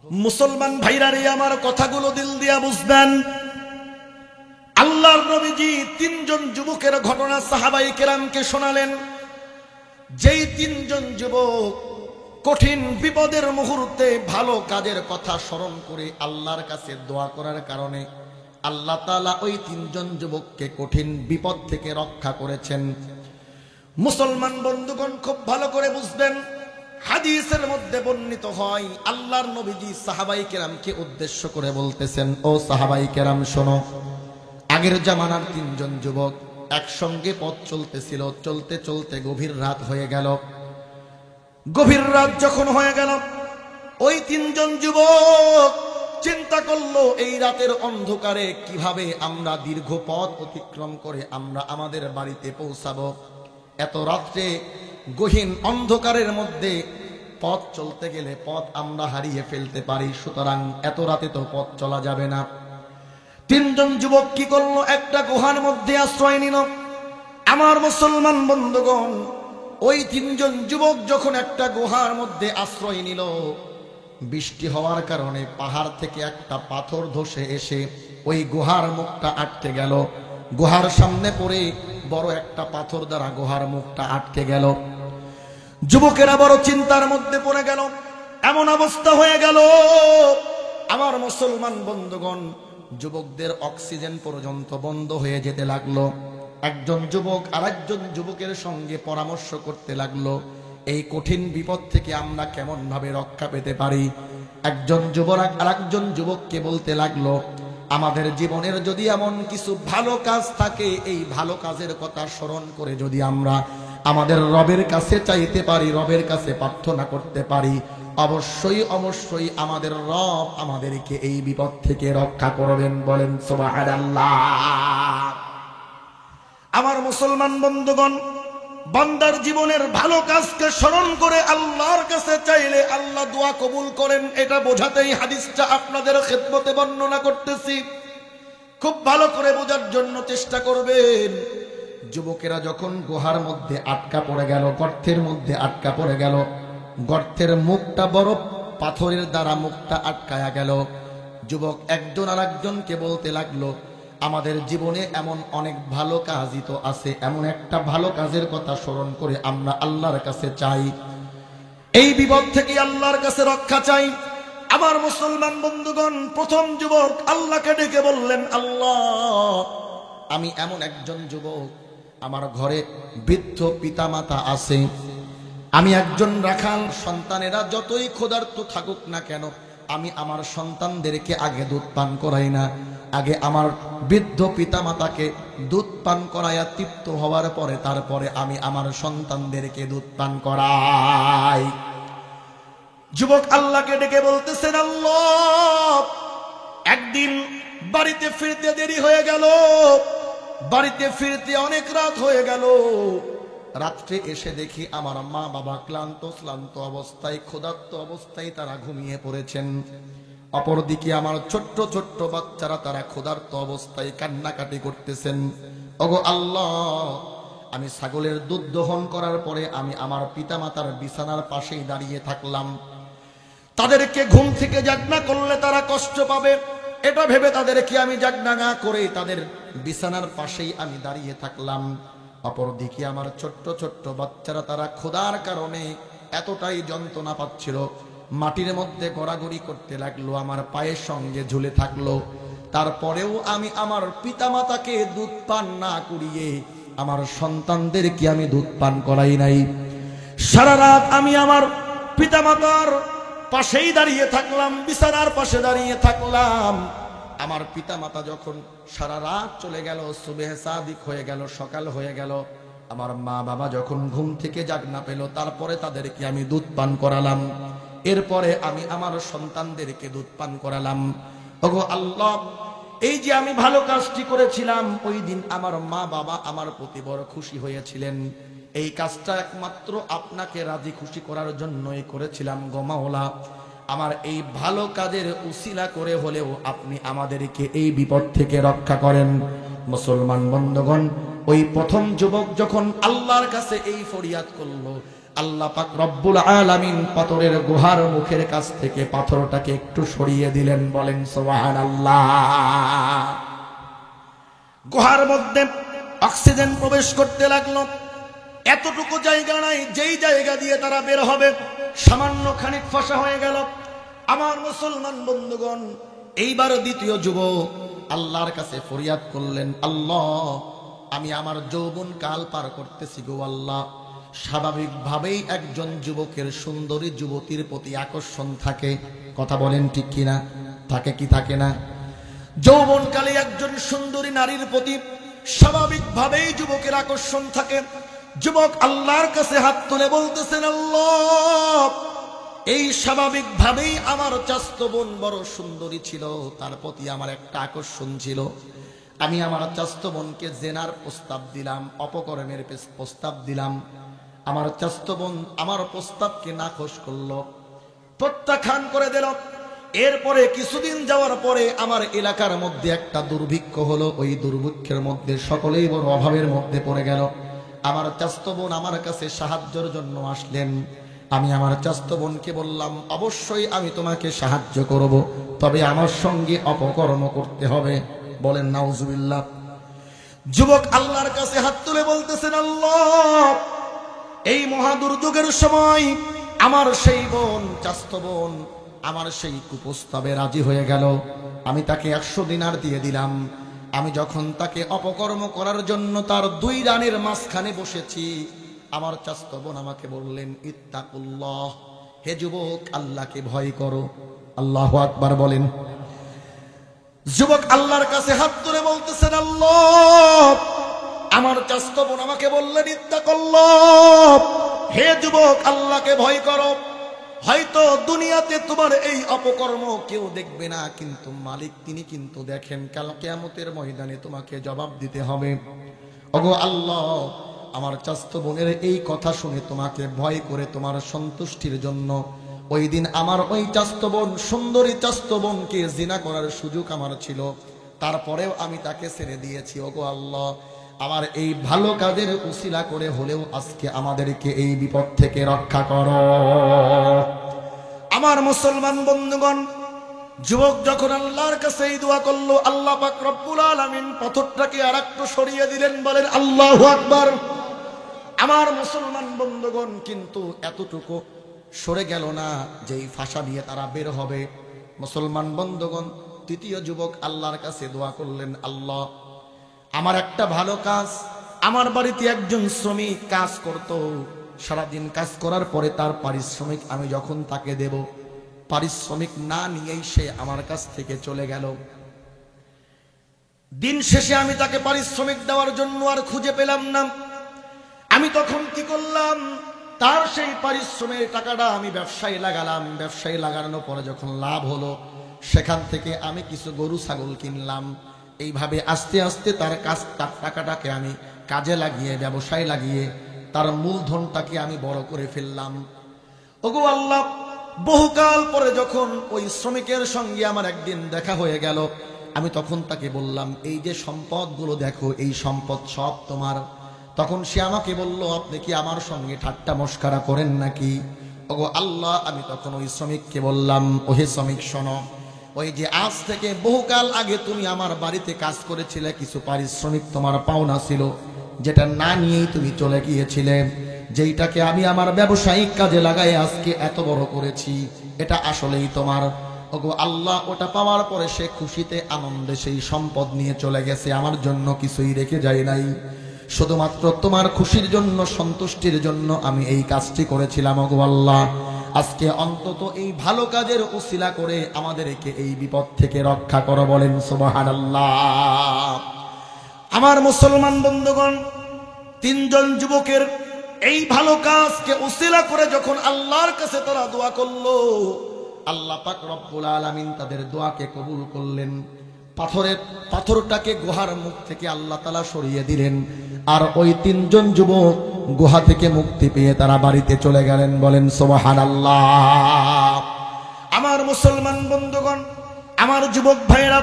मुसलमान भाईरा रे आमार कथागुलो दिल दिया बुझबेन। आल्लाहर नबीजी तीनजन जुबकेर घटना साहाबाए केरामके शोनालेन। जेई तीनजन जुबक कठिन विपदेर मुहूर्ते भालो काजेर कथा स्मरण करे आल्लाहर काছে দোয়া করার কারণে আল্লাহ তাআলা ওই তিনজন যুবককে কঠিন বিপদ থেকে রক্ষা করেছেন। মুসলমান বন্ধুগণ খুব ভালো করে বুঝবেন, হাদিসের মধ্যে বর্ণিত হয় আল্লাহর নবীজি সাহাবায়ে কেরামকে উদ্দেশ্য করে বলতেছেন, ও সাহাবায়ে কেরাম শোনো, আগের জামানার তিনজন যুবক একসঙ্গে পথ চলতেছিল, চলতে চলতে গভীর রাত হয়ে গেল। গভীর রাত যখন হয়ে গেল, ওই তিনজন যুবক চিন্তা করলো এই রাতের অন্ধকারে কিভাবে আমরা দীর্ঘ পথ অতিক্রম করে আমরা আমাদের বাড়িতে পৌঁছাবো। এত রাত্রে গহীন অন্ধকারের মধ্যে পথ চলতে গেলে পথ আমরা হারিয়ে ফেলতে পারি, সুতরাং এত রাতে তো পথ চলা যাবে না। তিনজন যুবক কি করলো, একটা গুহার মধ্যে আশ্রয় নিল। আমার মুসলমান বন্ধুগণ, ওই তিনজন যুবক যখন একটা গুহার মধ্যে আশ্রয় নিল, বৃষ্টি হওয়ার কারণে পাহাড় থেকে একটা পাথর ধসে এসে ওই গুহার মুখটা আটকে গেল। গুহার সামনে পড়ে বড় একটা পাথর দ্বারা গুহার মুখটা আটকে গেল। যুবকেরা বড় চিন্তার মধ্যে পড়ে গেল। এমন অবস্থা হয়ে গেল, আমার মুসলমান বন্ধুগণ, যুবকদের অক্সিজেন পর্যন্ত বন্ধ হয়ে যেতে লাগলো। একজন যুবক আরেকজন যুবকের সঙ্গে পরামর্শ করতে লাগলো, এই কঠিন বিপদ থেকে আমরা কেমন ভাবে রক্ষা পেতে পারি। একজন যুবক আরেকজন যুবককে বলতে লাগলো, আমাদের জীবনের যদি এমন কিছু ভালো কাজ থাকে, এই ভালো কাজের কথা স্মরণ করে যদি আমরা আমাদের রবের কাছে চাইতে পারি, রবের কাছে প্রার্থনা করতে পারি, অবশ্যই অবশ্যই আমাদের রব আমাদেরকে এই বিপদ থেকে রক্ষা করবেন। বলেন সুবহানাল্লাহ। আমার মুসলমান বন্ধুগণ, বান্দার জীবনের ভালো কাজকে স্মরণ করে আল্লাহর কাছে চাইলে আল্লাহ দোয়া কবুল করেন, এটা বোঝাতেই হাদিসটা আপনাদের খেদমতে বর্ণনা করতেছি। খুব ভালো করে বোঝার জন্য চেষ্টা করবেন। যুবকেরা যখন গুহার মধ্যে আটকা পড়ে গেল, গর্তের মধ্যে আটকা পড়ে গেল, গর্তের মুখটা বড় পাথরের দ্বারা মুখটা আটকায়া গেল। যুবক একজন আরেকজনকে বলতে লাগলো, আমাদের জীবনে এমন অনেক ভালো কাজই তো আছে, এমন একটা ভালো কাজের কথা স্মরণ করে আমরা আল্লাহর কাছে চাই, এই বিপদ থেকে আল্লাহর কাছে রক্ষা চাই। আমার মুসলমান বন্ধুগণ, প্রথম যুবক আল্লাহকে ডেকে বললেন, আল্লাহ, আমি এমন একজন যুবক, আমার ঘরে বৃদ্ধ পিতামাতা আছে, আমি একজন রাখাল, সন্তানেরা যতই ক্ষুধার্ত থাকুক না কেন, আমি আমার সন্তানদেরকে আগে দুধ পান করাই না, আগে আমার বৃদ্ধ পিতামাতাকে দুধ পান করাইয়া তৃপ্ত হওয়ার পরে তারপরে আমি আমার সন্তানদেরকে দুধ পান করাই। যুবক আল্লাহকে ডেকে বলতেছেন, আল্লাহ, একদিন বাড়িতে ফিরতে দেরি হয়ে গেল, বাড়িতে ফিরতে অনেক রাত হয়ে গেল। রাত্রে এসে দেখি আমার মা বাবা ক্লান্ত শ্লান্ত অবস্থায়, ক্ষুধার্ত অবস্থায় তারা ঘুমিয়ে পড়েছেন। অপরদিকে আমার ছোট্ট ছোট্ট বাচ্চারা তারা ক্ষুধার্ত অবস্থায় কান্নাকাটি করতেছেন। ওগো আল্লাহ, আমি ছাগলের দুধ দহন করার পরে আমি আমার পিতামাতার বিছানার পাশেই দাঁড়িয়ে থাকলাম। তাদেরকে ঘুম থেকে জাগনা করলে তারা কষ্ট পাবে, এটা ভেবে তাদেরকে আমি জাগনা না করে তাদের বিছানার পাশেই আমি দাঁড়িয়ে থাকলাম। অপরদিকে আমার ছোট্ট ছোট্ট বাচ্চারা তারা ক্ষুধার কারণে এতটাই যন্ত্রণা পাচ্ছিল, মাটির মধ্যে গড়াগড়ি করতে লাগলো, আমার পায়ের সঙ্গে ঝুলে থাকলো। তারপরেও আমি আমার পিতামাতাকে দুধ পান না করিয়ে আমার সন্তানদেরকে আমি দুধ পান করাই নাই। সারা রাত আমি আমার পিতামাতার পাশেই দাঁড়িয়ে থাকলাম, বিছানার পাশে দাঁড়িয়ে থাকলাম। আমার পিতামাতা যখন সারা রাত চলে গেল, সুবহে সাদিক হয়ে গেল, সকাল হয়ে গেল, আমার মা বাবা যখন ঘুম থেকে জাগনা পেল, তারপরে তাদেরকে আমি দুধ পান করালাম। এরপরে আমি আমার সন্তানদেরকে দুধ পান করালাম। ওগো আল্লাহ, এই যে আমি ভালো কাজটি করেছিলাম, ওই দিন আমার মা বাবা আমার প্রতি বড় খুশি হয়েছিলেন। এই কাজটা একমাত্র আপনাকে রাজি খুশি করার জন্যই করেছিলাম গো মাওলা। আমার এই ভালো কাজের উসিলা করে হলেও আপনি আমাদেরকে এই বিপদ থেকে রক্ষা করেন। মুসলমান বন্ধুগণ, ওই প্রথম যুবক যখন আল্লাহর কাছে এই ফরিয়াদ করলো, আল্লাহ পাক রব্বুল আলামিন পাথরের গুহার মুখের কাছ থেকে পাথরটাকে একটু সরিয়ে দিলেন, বলেন সুবহানাল্লাহ। গুহার মধ্যে অক্সিজেন প্রবেশ করতে লাগলো। এতটুকু জায়গা নাই, যেই জায়গা দিয়ে তারা বের হবে সামান্য খানিক ফাঁসা হয়ে গেল। আমার মুসলমান বন্ধুগণ, এইবার দ্বিতীয় যুবক আল্লাহর কাছে ফরিয়াদ করলেন, আল্লাহ আমি আমার যৌবন কাল পার করতেছি গো আল্লাহ। স্বাভাবিকভাবেই একজন যুবকের সুন্দরী যুবতীর প্রতি আকর্ষণ থাকে, কথা বলেন ঠিক কিনা? থাকে কি থাকে না? যৌবনকালে একজন সুন্দরী নারীর প্রতি স্বাভাবিকভাবেই যুবকের আকর্ষণ থাকে। যুবক আল্লাহর কাছে হাত তুলে বলতেছেন, আল্লাহ এই স্বাভাবিকভাবেই আমার চাচাতো বোন বড় সুন্দরী ছিল, তার প্রতি আমার একটা আকর্ষণ ছিল। আমি আমার চাচাতো বোনকে জেনার প্রস্তাব দিলাম, অপকর্মের প্রস্তাব দিলাম। আমার চাচাতো বোন আমার প্রস্তাবকে নাকচ করলো, প্রত্যাখ্যান করে দিল। এরপরে কিছুদিন যাওয়ার পরে আমার এলাকার মধ্যে একটা দুর্ভিক্ষ হলো। ওই দুর্ভিক্ষের মধ্যে সকলেই বড় অভাবের মধ্যে পড়ে গেল। আমার চাচাতো বোন আমার কাছে সাহায্যের জন্য আসলেন। আমি আমার চাচাতো বোনকে বললাম, অবশ্যই আমি তোমাকে সাহায্য করব, তবে আমার সঙ্গে অপকর্ম করতে হবে। বলেন নাউজুবিল্লাহ। যুবক আল্লাহর কাছে হাত তুলে বলতেছেন, আল্লাহ এই মহা দুর্যোগের সময় আমার সেই বোন, চাচাতো বোন আমার সেই কুপ্রস্তাবে রাজি হয়ে গেল। আমি তাকে 100 দিনার দিয়ে দিলাম। আমি যখন তাকে অপকর্ম করার জন্য তার 2 রানের মাঝখানে বসেছি, আমার চাচাতো বোন আমাকে বললেন, ইত্তাকুল্লাহ, হে যুবক আল্লাহকে ভয় করো। আল্লাহু আকবার বলেন। যুবক আল্লাহর কাছে হাত তুলে বলতেছেন, আল্লাহ আমার চাচাতো বোন আমাকে বললেন, ইত্তাকুল্লাহ, হে যুবক আল্লাহকে ভয় করো। হয়তো দুনিয়াতে তোমার এই অপকর্ম কেউ দেখবে না, কিন্তু মালিক তিনি কিন্তু দেখেন। কাল কিয়ামতের ময়দানে তোমাকে জবাব দিতে হবে। ওগো আল্লাহ, আমার চাচাতো বোনের এই কথা শুনে তোমাকে ভয় করে তোমার সন্তুষ্টির জন্য ওই দিন আমার ওই চাচাতো বোন, সুন্দরী চাচাতো বোনকে জিনা করার সুযোগ আমার ছিল, তারপরেও আমি তাকে ছেড়ে দিয়েছি। ওগো আল্লাহ, আমার এই ভালো কাজের উসিলা করে হলেও আজকে আমাদেরকে এই বিপদ থেকে রক্ষা করো। আমার মুসলমান বন্ধুগণ, যুবক যখন আল্লাহর কাছে এই দোয়া করলো, আল্লাহ পাক রব্বুল আলামিন পাথরটাকে আরেকটু সরিয়ে দিলেন। বলেন আল্লাহু আকবার। আমার মুসলমান বন্ধুগণ, কিন্তু এতটুকু সরে গেল না যেই ফাঁসা দিয়ে তারা বের হবে। মুসলমান বন্ধুগণ, তৃতীয় যুবক আল্লাহর কাছে দোয়া করলেন, আল্লাহ আমার একটা ভালো কাজ, আমার বাড়িতে একজন শ্রমিক কাজ করত, সারাদিন কাজ করার পরে তার পারিশ্রমিক আমি যখন তাকে দেব, পারিশ্রমিক না নিয়েই সে আমার কাছ থেকে চলে গেল। দিন শেষে আমি তাকে পারিশ্রমিক দেওয়ার জন্য আর খুঁজে পেলাম না। আমি তখন কি করলাম, তার সেই পারিশ্রমিক টাকাটা আমি ব্যবসায় লাগালাম। ব্যবসায় লাগানোর পরে যখন লাভ হলো, সেখান থেকে আমি কিছু গরু ছাগল কিনলাম। এইভাবে আস্তে আস্তে তার টাকাটাকে আমি কাজে লাগিয়ে, ব্যবসায় লাগিয়ে তার মূলধনটাকে আমি বড় করে ফেললাম। ওগো আল্লাহ, বহুকাল পরে যখন ওই শ্রমিকের সঙ্গে আমার একদিন দেখা হয়ে গেল, আমি তখন তাকে বললাম, এই যে সম্পদগুলো দেখো, এই সম্পদ সব তোমার। তখন সে আমাকে বলল, আপনি কি আমার সঙ্গে ঠাট্টা মস্করা করেন নাকি? ওগো আল্লাহ, আমি তখন ওই শ্রমিককে বললাম, ওহে শ্রমিক শোনো, ওই যে আজ থেকে বহুকাল আগে তুমি আমার বাড়িতে কাজ করেছিলে, কিছু পারিশ্রমিক তোমার পাওনা ছিল, যেটা না নিয়েই তুমি চলে গিয়েছিলে, যেইটাকে আমি আমার ব্যবসায়িক কাজে লাগাই আজকে এত বড় করেছি, এটা আসলেই তোমার। ওগো আল্লাহ, ওটা পাওয়ার পরে সে খুশিতে আনন্দে সেই সম্পদ নিয়ে চলে গেছে, আমার জন্য কিছুই রেখে যায় নাই। শুধুমাত্র তোমার খুশির জন্য, সন্তুষ্টির জন্য আমি এই কাজটি করেছিলাম। ওগো আল্লাহ, আজকে অন্তত এই ভালো কাজের উসিলা করে আমাদেরকে এই বিপদ থেকে রক্ষা করো। বলেন সুবহানাল্লাহ। আমার মুসলমান বন্ধুগণ, 3 জন যুবকের এই ভালো কাজকে উসিলা করে যখন আল্লাহর কাছে তারা দোয়া করলো, আল্লাহ পাক রব্বুল আলামিন তাদের দোয়াকে কবুল করলেন। পাথরটাকে গুহার মুখ থেকে আল্লাহ তাআলা সরিয়ে দিলেন, আর ওই 3 জন যুবক গুহা থেকে মুক্তি পেয়ে তারা বাড়িতে চলে গেলেন। বলেন সুবহানাল্লাহ। আমার মুসলমান বন্ধুগণ, আমার যুবক ভাইয়েরা,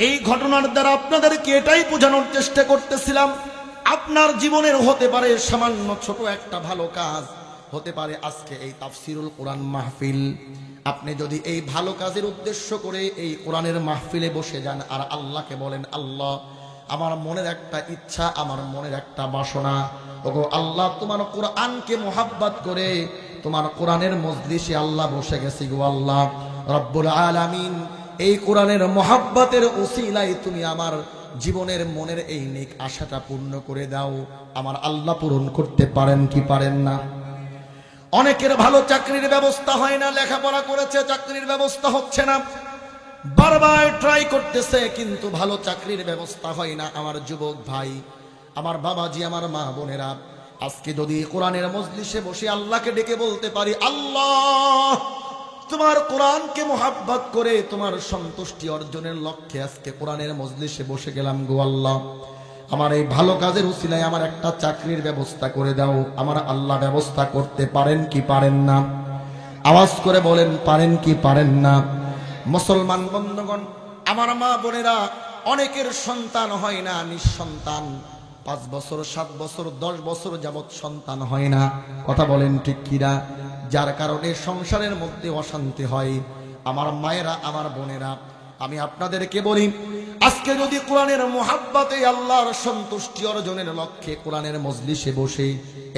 এই ঘটনার দ্বারা আপনাদেরকে এটাই বোঝানোর চেষ্টা করতেছিলাম, আপনার জীবনের হতে পারে সামান্য ছোট একটা ভালো কাজ, হতে পারে আজকে এই তাফসিরুল কোরআন মাহফিল, আপনি যদি এই ভালো কাজের উদ্দেশ্য করে এই কোরআনের মাহফিলে বসে যান আর আল্লাহকে বলেন, আল্লাহ আমার মনের একটা ইচ্ছা, আমার মনের একটা বাসনা, ওগো আল্লাহ তোমার কোরআনকে মোহাব্বত করে তোমার কোরআনের মজলিসে আল্লাহ বসে গেছি গো আল্লাহ রব্বুল আলামিন, এই কোরআনের মোহাব্বতের উসিলায় তুমি আমার জীবনের মনের এই নেক আশাটা পূর্ণ করে দাও। আমার আল্লাহ পূরণ করতে পারেন কি পারেন না? অনেকের ভালো চাকরির ব্যবস্থা হয় না, লেখাপড়া করেছে চাকরির ব্যবস্থা হচ্ছে না, বারবার ট্রাই করতেছে কিন্তু ভালো চাকরির ব্যবস্থা হয় না। আমার যুবক ভাই, আমার বাবাজি, আমার মা বোনেরা, আজকে যদি কোরআনের মজলিসে বসে আল্লাহকে ডেকে বলতে পারি, আল্লাহ তোমার কোরআনকে মোহাব্বত করে তোমার সন্তুষ্টি অর্জনের লক্ষ্যে আজকে কোরআনের মজলিসে বসে গেলাম গো আল্লাহ, আমার এই ভালো কাজের উসিলায় আমার একটা চাকরির ব্যবস্থা করে দাও। আমার আল্লাহ ব্যবস্থা করতে পারেন কি পারেন না? আওয়াজ করে বলেন, পারেন কি পারেন না? মুসলমান বন্ধুগণ, আমার মা বোনেরা, অনেকের সন্তান হয় না, নিঃসন্তান, 5 বছর 7 বছর 10 বছর যাবৎ সন্তান হয় না। কথা বলেন ঠিক কিনা? যার কারণে সংসারের মধ্যে অশান্তি হয়। আমার মায়েরা, আমার বোনেরা, আমি আপনাদেরকে বলি, আজকে যদি কোরআনের মোহাব্বতে আল্লাহর সন্তুষ্টি অর্জনের লক্ষ্যে কোরআনের মজলিসে বসে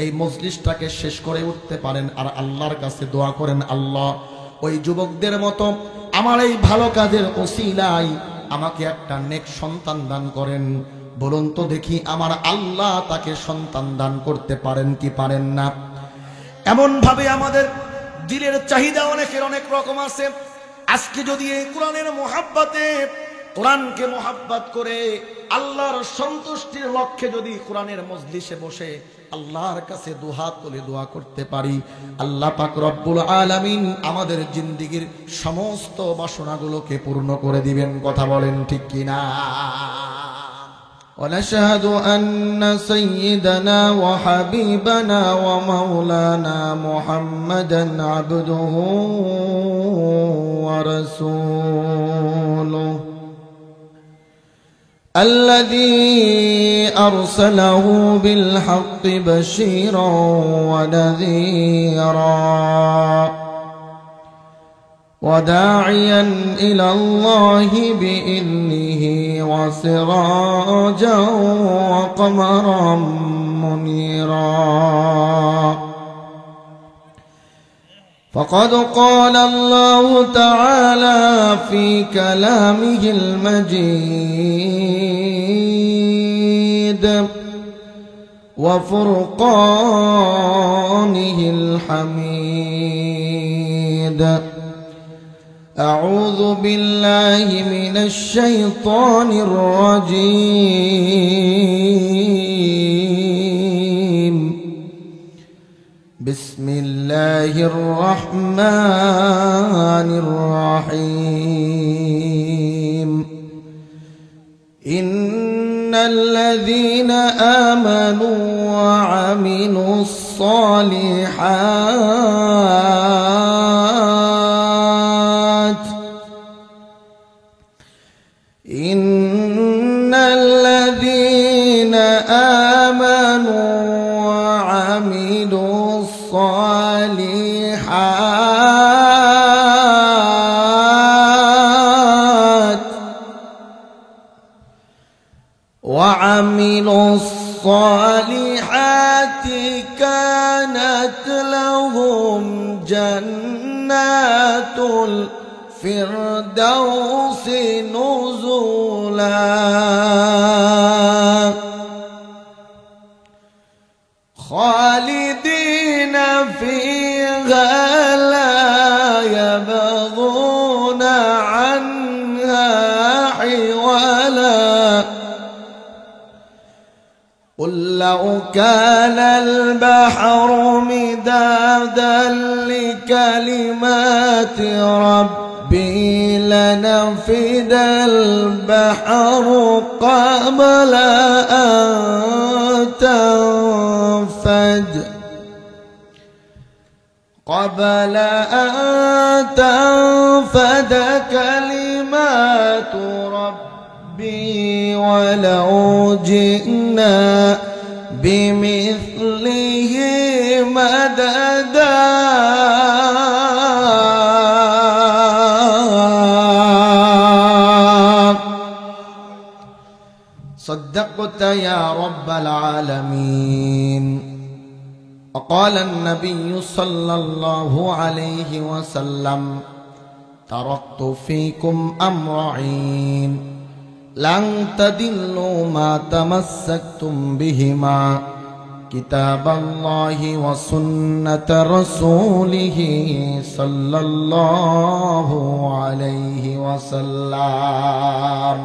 এই মজলিসটাকে শেষ করে উঠতে পারেন আর আল্লাহর কাছে দোয়া করেন, আল্লাহ ওই যুবকদের মতো আমার এই ভালো কাজের ওসিলায় আমাকে একটা নেক সন্তান দান করেন, বলুন তো দেখি আমার আল্লাহ তাকে সন্তান দান করতে পারেন কি পারেন না? এমন ভাবে আমাদের দিলের চাহিদা অনেকের অনেক রকম আছে। আজকে যদি এই কোরআনের মোহাব্বতে, কোরআনকে মোহাব্বত করে আল্লাহর সন্তুষ্টির লক্ষ্যে যদি কোরআনের মজলিসে বসে আল্লাহর কাছে দুহাত তুলে দোয়া করতে পারি, আল্লাহ পাক রব্বুল আলামিন আমাদের জিন্দেগীর সমস্ত বাসনাগুলোকে পূর্ণ করে দিবেন। কথা বলেন ঠিক কিনা? ونشهد أن سيدنا وحبيبنا ومولانا محمدا عبده ورسوله الذي أرسله بالحق بشيرا ونذيرا وداعيا إلى الله بإذنه وسراجا وقمرا منيرا. فقد قال الله تعالى في كلامه المجيد وفرقانه الحميد: أعوذ بالله من الشيطان الرجيم. بسم الله الرحمن الرحيم. إن الذين آمنوا وعملوا الصالحات إن الذين آمنوا وعملوا الصالحات كانت لهم جنات الفردوس نزلا خالدين فيها لا يبغون عنها حولا. قل لو كان البحر مدادا لكلمات ربي لنفد البحر قبل أن تنفد كلمات ربي ولو جئنا بمثله مددا. صدقت يا رب العالمين. وقال النبي صلى الله عليه وسلم تركت فيكم أمرين لن تضلوا ما تمسكتم بهما كتاب الله وسنة رسوله صلى الله عليه وسلم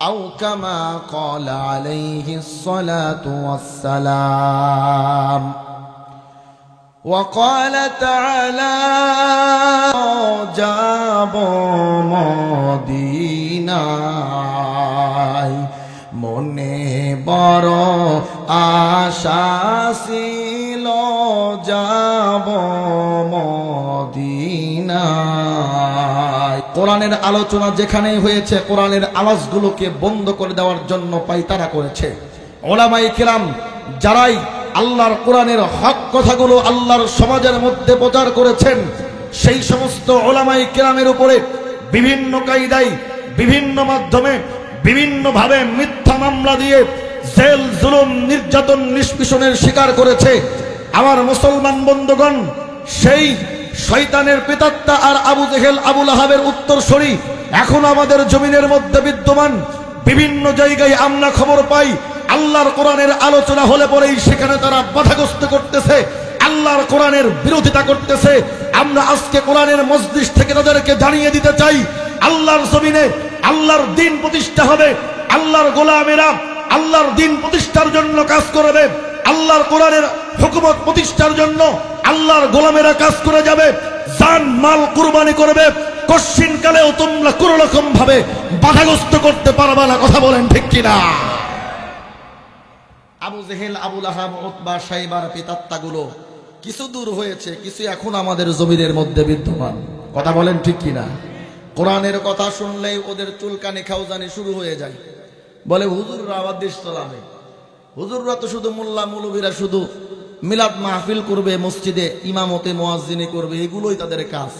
أو كما قال عليه الصلاة والسلام. وقال تعالى যাব মদিনায় মনে বড় আশা ছিল যাব মদিনায়। কোরআনের আলোচনা যেখানেই হয়েছে কোরআনের আওয়াজগুলোকে বন্ধ করে দেওয়ার জন্য পায়তারা করেছে উলামায়ে কিরাম। যারাই আল্লাহর কোরআনের হক কথাগুলো আল্লাহর সমাজের মধ্যে প্রচার করেছেন সেই সমস্ত উলামায়ে কিরামের উপরে বিভিন্ন কায়দায় বিভিন্ন মাধ্যমে বিভিন্নভাবে মিথ্যা মামলা দিয়ে জেল জুলুম নির্যাতন নিষ্পেষণের শিকার করেছে। আমার মুসলমান বন্ধুগণ, সেই শয়তানের প্রেতাত্মা আর আবু জেহেল আবু লাহাবের উত্তরসূরি এখন আমাদের জমিনের মধ্যে বিদ্যমান। বিভিন্ন জায়গায় আমরা খবর পাই আল্লাহর কোরআনের আলোচনা হলে পরেই সেখানে তারা বাধাগ্রস্ত করতেছে, আল্লাহর কোরআনের বিরোধিতা করতেছে। আমরা আজকে কোরআনের মজলিস থেকে তাদেরকে জানিয়ে দিতে চাই, আল্লাহর জমিনে আল্লাহর দ্বীন প্রতিষ্ঠা হবে, আল্লাহর গোলামেরা আল্লাহর দ্বীন প্রতিষ্ঠার জন্য কাজ করবে, আল্লাহর কোরআনের হুকুমত প্রতিষ্ঠার জন্য আল্লাহর গোলামেরা কাজ করে যাবে, জান মাল কুরবানি করবে। কশিন কালেও তোমরা কোন রকম ভাবে বাধাগ্রস্ত করতে পারবে না। কথা বলেন ঠিক কিনা? আবু জেহেল আবু লাহাব উতবা সাইবার পিতাত্তাগুলো কিছু দূর হয়েছে, কিছু এখন আমাদের জমিনের মধ্যে বিদ্যমান। কথা বলেন ঠিক কিনা? কোরআনের কথা শুনলেই ওদের চুলকানি খাউজানি শুরু হয়ে যায়। বলে হুজুররা আবার দেশ চালাবে, হুজুররা তো শুধু মোল্লা মৌলবীরা শুধু মিলাদ মাহফিল করবে, মসজিদে ইমামতে মুয়াজ্জিনি করবে, এগুলোই তাদের কাজ।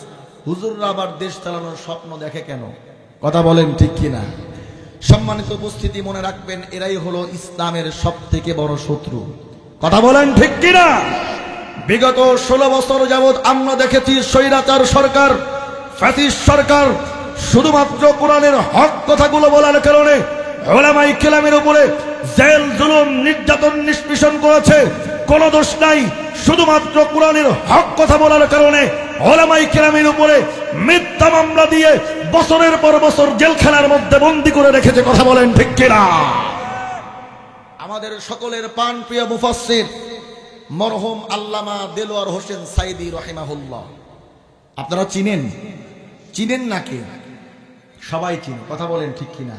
হুজুররা আবার দেশ চালানোর স্বপ্ন দেখে কেন? কথা বলেন ঠিক কিনা? সম্মানিত উপস্থিতি, মনে রাখবেন এরাই হলো ইসলামের সবথেকে বড় শত্রু। কথা বলেন ঠিক কিনা? বিগত 16 বছর যাবৎ আমরা দেখেছি স্বৈরাচার সরকার, ফ্যাসিস্ট সরকার শুধুমাত্র কোরআনের হক কথাগুলো বলার কারণে উলামায়ে কেরামের উপরে জেল জুলুম নির্যাতন নিষ্পেষণ করেছে। কোনো দোষ নাই, শুধুমাত্র কোরআনের হক কথা বলার কারণে উলামায়ে কেরামের উপরে মিথ্যা মামলা দিয়ে বছরের পর বছর জেলখানার মধ্যে বন্দী করে রেখেছে। কথা বলেন ঠিক কিনা? আমাদের সকলের প্রাণপ্রিয় মুফাসসির মরহুম আল্লামা দেলোয়ার হোসেন সাইদি রাহিমাহুল্লাহ, আপনারা চিনেন নাকি? সবাই চিনে। কথা বলেন ঠিক কিনা?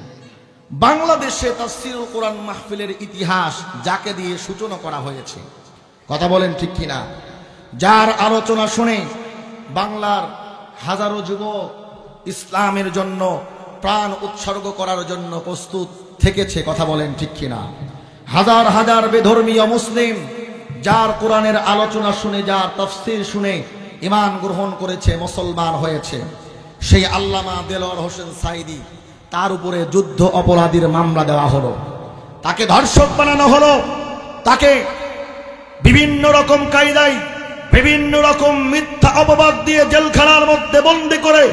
বাংলাদেশে তাফসীরুল কোরআন মাহফিলের ইতিহাস যাকে দিয়ে সূচনা করা হয়েছে। কথা বলেন ঠিক কিনা? যার আলোচনা শুনে বাংলার হাজারো যুবক ইসলামের জন্য প্রাণ উৎসর্গ করার জন্য প্রস্তুত থেকেছে। কথা বলেন ঠিক কিনা? হাজার হাজার বেধর্মীয় মুসলিম যার কোরআনের আলোচনা শুনে, যার তাফসীর শুনে ঈমান গ্রহণ করেছে, মুসলমান হয়েছে, সেই আল্লামা দেলোয়ার হোসেন সাইদি, তার উপরে যুদ্ধ অপরাধীর মামলা দেওয়া হলো, তাকে ধর্ষক বানানো হলো, তাকে বিভিন্ন রকম কায়দায় বিভিন্ন রকম মিথ্যা অপবাদ দিয়ে জেলখানার মধ্যে বন্দী করে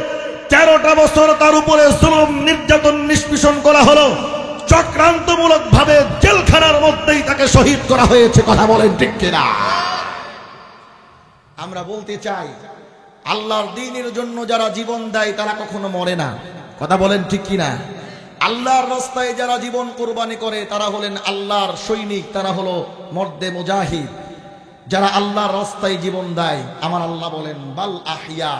13টা বছর তার উপরে জুলুম নির্যাতন নিষ্পেষণ করা হলো। চক্রান্তমূলক ভাবে জেলখানার মধ্যেই তাকে শহীদ করা হয়েছে। কথা বলেন ঠিক কিনা? আমরা বলতে চাই, আল্লাহর দ্বীনের জন্য যারা জীবন দেয় তারা কখনো মরে না। কথা বলেন ঠিক কিনা? আল্লাহর রাস্তায় যারা জীবন কোরবানি করে তারা হলেন আল্লাহর সৈনিক, তারা হলো মর্দে মুজাহিদ। যারা আল্লাহর রাস্তায় জীবন দেয়, আমার আল্লাহ বলেন বাল আহিয়া,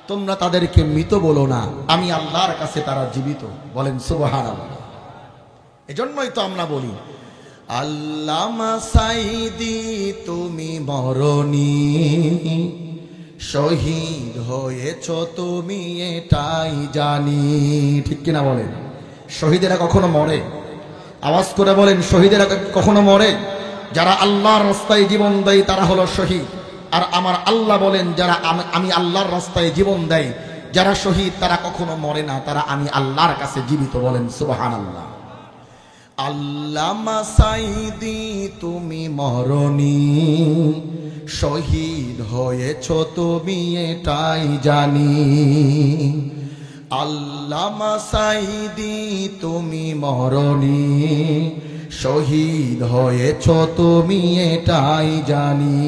তোমরা তাদেরকে মৃত বলো না, আমি আল্লাহর কাছে তারা জীবিত। বলেন সুবহানাল্লাহ। এজন্যই তো আমরা বলি আল্লামা সাইদি তুমি মরনি, শহীদ হয়েছ তুমি এটাই জানি। ঠিক কিনা বলেন? শহীদেরা কখনো মরে? আওয়াজ করে বলেন, শহীদেরা কখনো মরে? যারা আল্লাহর রাস্তায় জীবন দেয় তারা হলো শহীদ। আর আমার আল্লাহ বলেন, যারা আমি আল্লাহর রাস্তায় জীবন দেয়, যারা শহীদ তারা কখনো মরে না, তারা আমি আল্লাহর কাছে জীবিত। বলেন সুবহানাল্লাহ। আল্লামা সাইদি তুমি মরণী, শহীদ হয়েছ তুমি এটাই জানি। আল্লামা সাইদি তুমি মরণী, শহীদ হয়েছ তুমি এটাই জানি।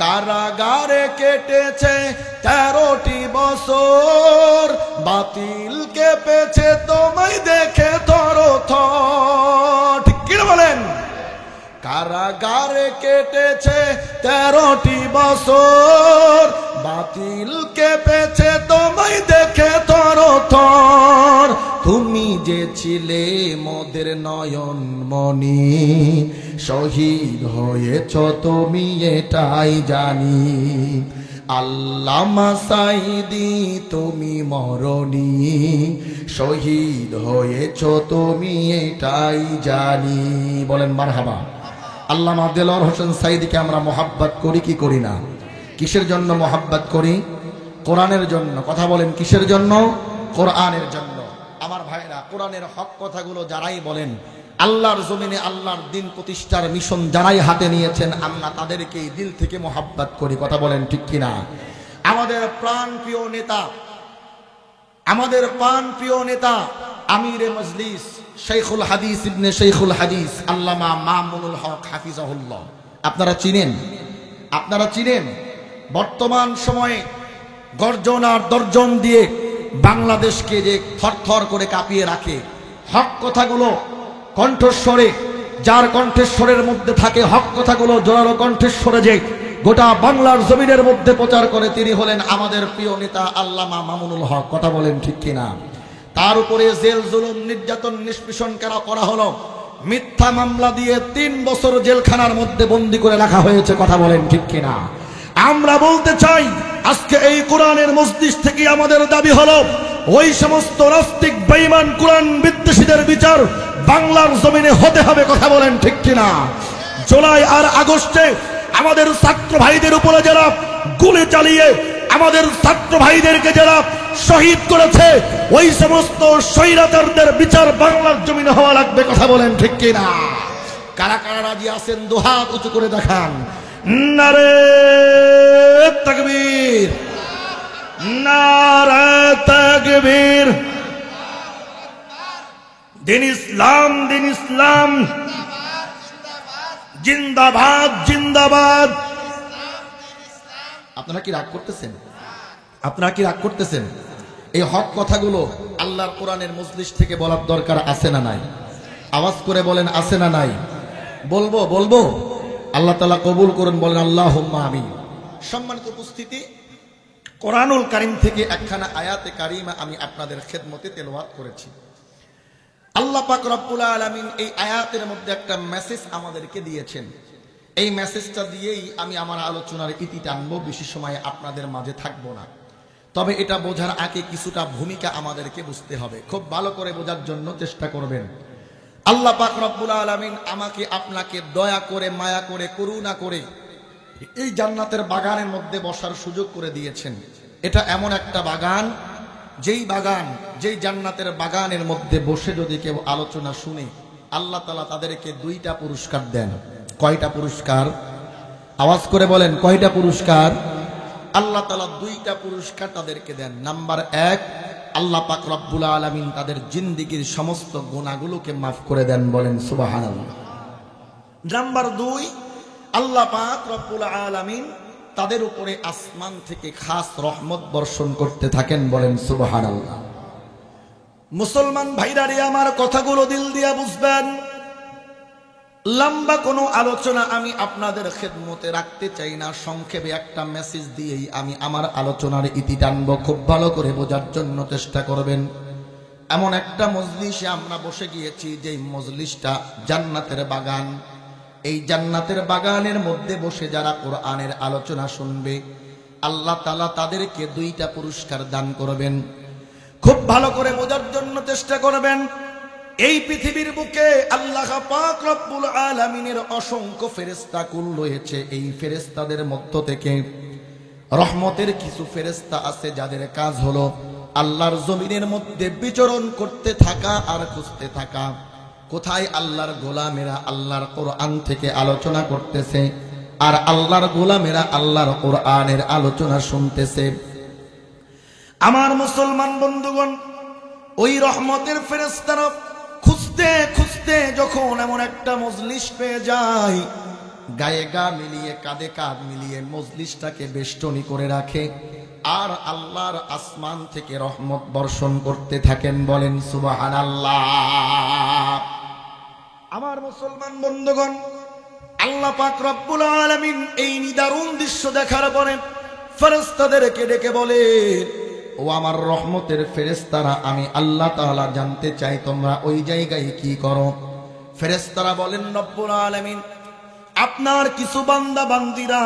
কারাগারে কেটেছে 13টি বছর, বাতিল কেঁপেছে তোমায় দেখে থরথর। ঠিক কি বলেন? কারাগারে কেটেছে 13টি বছর, বাতিল কেঁপেছে তোমায় দেখে থরথর। তুমি যে ছিলে মোদের নয়ন মনি, শহীদ হয়েছ তুমি এটাই জানি। আল্লামা সাইদি তুমি মরণী, শহীদ হয়েছ তুমি এটাই জানি। বলেন মারহাবা। আল্লামা দেলোয়ার হোসেন সাইদিকে আমরা মোহাব্বত করি কি করি না? কিসের জন্য মোহাব্বত করি? কোরআনের জন্য। কথা বলেন কিসের জন্য? কোরআনের জন্য। আমার ভাইরা, কোরআনের হক কথাগুলো যারাই বলেন, আল্লাহর জমিনে আল্লাহর দিন প্রতিষ্ঠার মিশন যারাই হাতে নিয়েছেন, আমরা তাদেরকেই দিল থেকে মোহাব্বত করি। কথা বলেন ঠিক কিনা? আমাদের প্রাণ প্রিয় নেতা আমিরে মজলিস শেখুল হাদিস ইবনে শেখুল হাদিস আল্লামা মামুনুল হক হাফিজাহুল্লাহ আপনারা চিনেন। বর্তমান সময়ে গর্জন আর দর্জন দিয়ে বাংলাদেশকে যে থরথর করে কাঁপিয়ে রাখে, হক কথাগুলো কণ্ঠস্বরে, যার কণ্ঠস্বরের মধ্যে থাকে হক কথাগুলো জোরালো কণ্ঠস্বরে যে গোটা বাংলার জমিনের মধ্যে প্রচার করে, তিনি হলেন আমাদের প্রিয় নেতা আল্লামা মামুনুল হক। কথা বলেন ঠিক কিনা? তার উপরে জেল জুলুম নির্যাতন নিষ্পেষণ করা হলো, মিথ্যা মামলা দিয়ে 3 বছর জেলখানার মধ্যে বন্দী করে রাখা হয়েছে। কথা বলেন ঠিক কিনা? আমরা বলতে চাই, আজকে এই কোরআনের মজলিস থেকে আমাদের দাবি হলো, ওই সমস্ত নাস্তিক বেঈমান কোরআন বিদ্বেষীদের বিচার বাংলার জমিনে হতে হবে। কথা বলেন ঠিক কিনা? জুলাই আর আগস্টে আমাদের ছাত্র ভাইদের উপরে যারা গুলি চালিয়ে আমাদের ছাত্র ভাইদেরকে যারা শহীদ করেছে, ওই সমস্ত স্বৈরাচারদের বিচার বাংলার জমিনে হওয়া লাগবে। কথা বলেন ঠিক কিনা? কারা কারা রাজি আছেন দুহাত উঁচু করে দেখান। নারে তাকবীর, নারে তাকবীর। দিন ইসলাম, দিন ইসলাম জিন্দাবাদ, জিন্দাবাদ। আপনারা কি রাগ করতেছেন? এই হক কথাগুলো আল্লাহর কোরআনের মজলিস থেকে বলার দরকার আছে না নাই? আওয়াজ করে বলেন আছে না নাই? বলবো। আল্লাহ তাআলা কবুল করুন, বলেন আল্লাহুম্মা আমিন। সম্মানিত উপস্থিতি, কোরআনুল কারীম থেকে একখানা আয়াতে কারিমা আমি আপনাদের খেদমতে তেলাওয়াত করেছি। আল্লাহ পাক রব্বুল আলামিন এই আয়াতের মধ্যে একটা মেসেজ আমাদেরকে দিয়েছেন। এই মেসেজটা দিয়েই আমি আমার আলোচনার ইতি টানবো, বেশি সময় আপনাদের মাঝে থাকবো না। তবে এটা বোঝার আগে কিছুটা ভূমিকা আমাদেরকে বুঝতে হবে। খুব ভালো করে বোঝার জন্য চেষ্টা করবেন। আল্লাহ পাক রব্বুল আলামিন আমাকে আপনাকে দয়া করে, মায়া করে, করুণা করে এই জান্নাতের বাগানের মধ্যে বসার সুযোগ করে দিয়েছেন। এটা এমন একটা বাগান, যেই জান্নাতের বাগানের মধ্যে বসে যদি কেউ আলোচনা শুনে, আল্লাহ তাআলা তাদেরকে 2টা পুরস্কার দেন। কয়টা পুরস্কার? আওয়াজ করে বলেন কয়টা পুরস্কার? আল্লাহ তাআলা 2টা পুরস্কার তাদেরকে দেন। নাম্বার 1, আল্লাহ পাক রব্বুল আলামিন তাদের জিন্দেগীর সমস্ত গুনাহগুলোকে মাফ করে দেন। বলেন সুবহানাল্লাহ। নাম্বার 2, আল্লাহ পাক রব্বুল আলামিন তাদের উপরে আসমান থেকে খাস রহমত বর্ষণ করতে থাকেন। বলেন সুবহানাল্লাহ। মুসলমান ভাইরা রে, আমার কথাগুলো দিল দিয়া বুঝবেন। লম্বা কোনো আলোচনা আমি আপনাদের খেদমতে রাখতে চাই না। সংক্ষেপে একটা মেসেজ দিয়েই আমি আমার আলোচনার ইতি টানব। খুব ভালো করে বোঝার জন্য চেষ্টা করবেন। এমন একটা মজলিসে আমরা বসে গিয়েছি, যেই মজলিসটা জান্নাতের বাগান। এই জান্নাতের বাগানের মধ্যে বসে যারা কোরআনের আলোচনা শুনবে, আল্লাহ তাআলা তাদেরকে 2টা পুরস্কার দান করবেন। খুব ভালো করে বোঝার জন্য চেষ্টা করবেন। এই পৃথিবীর বুকে আল্লাহ পাক রব্বুল আলামিনের অসংখ্য ফেরেশতা কুল রয়েছে। এই ফেরেশতাদের মধ্য থেকে রহমতের কিছু ফেরেশতা আছে যাদের কাজ হলো আল্লাহর জমিনের মধ্যে বিচরণ করতে থাকা আর খুঁজতে থাকা। কোথায় আল্লাহর গোলামেরা আল্লাহর কোরআন থেকে আলোচনা করতেছে, আর আল্লাহর গোলামেরা আল্লাহর কোরআনের আলোচনা শুনতেছে। আমার মুসলমান বন্ধুগণ, ওই রহমতের ফেরেশতারা খুঁজতে খুঁজতে যখন এমন একটা মজলিস পেয়ে যায়, গায়ে গা মিলিয়ে কাঁধে কাঁধ মিলিয়ে মজলিসটাকে বেষ্টনী করে রাখে, আর আল্লাহর আসমান থেকে রহমত বর্ষণ করতে থাকেন। বলেন সুবহানাল্লাহ। আমার মুসলমান বন্ধুগণ, আল্লাহ পাক রব্বুল আলামিন এই নিদারুণ দৃশ্য দেখার পরে ফেরেশতাদেরকে ডেকে বলে, ও আমার রহমতের ফেরেশতারা, আমি আল্লাহ তাআলা জানতে চাই তোমরা ওই জায়গায় কি করো। ফেরেশতারা বলেন, রব্বুল আলামিন, আপনার কিছু বান্দা বান্দিরা,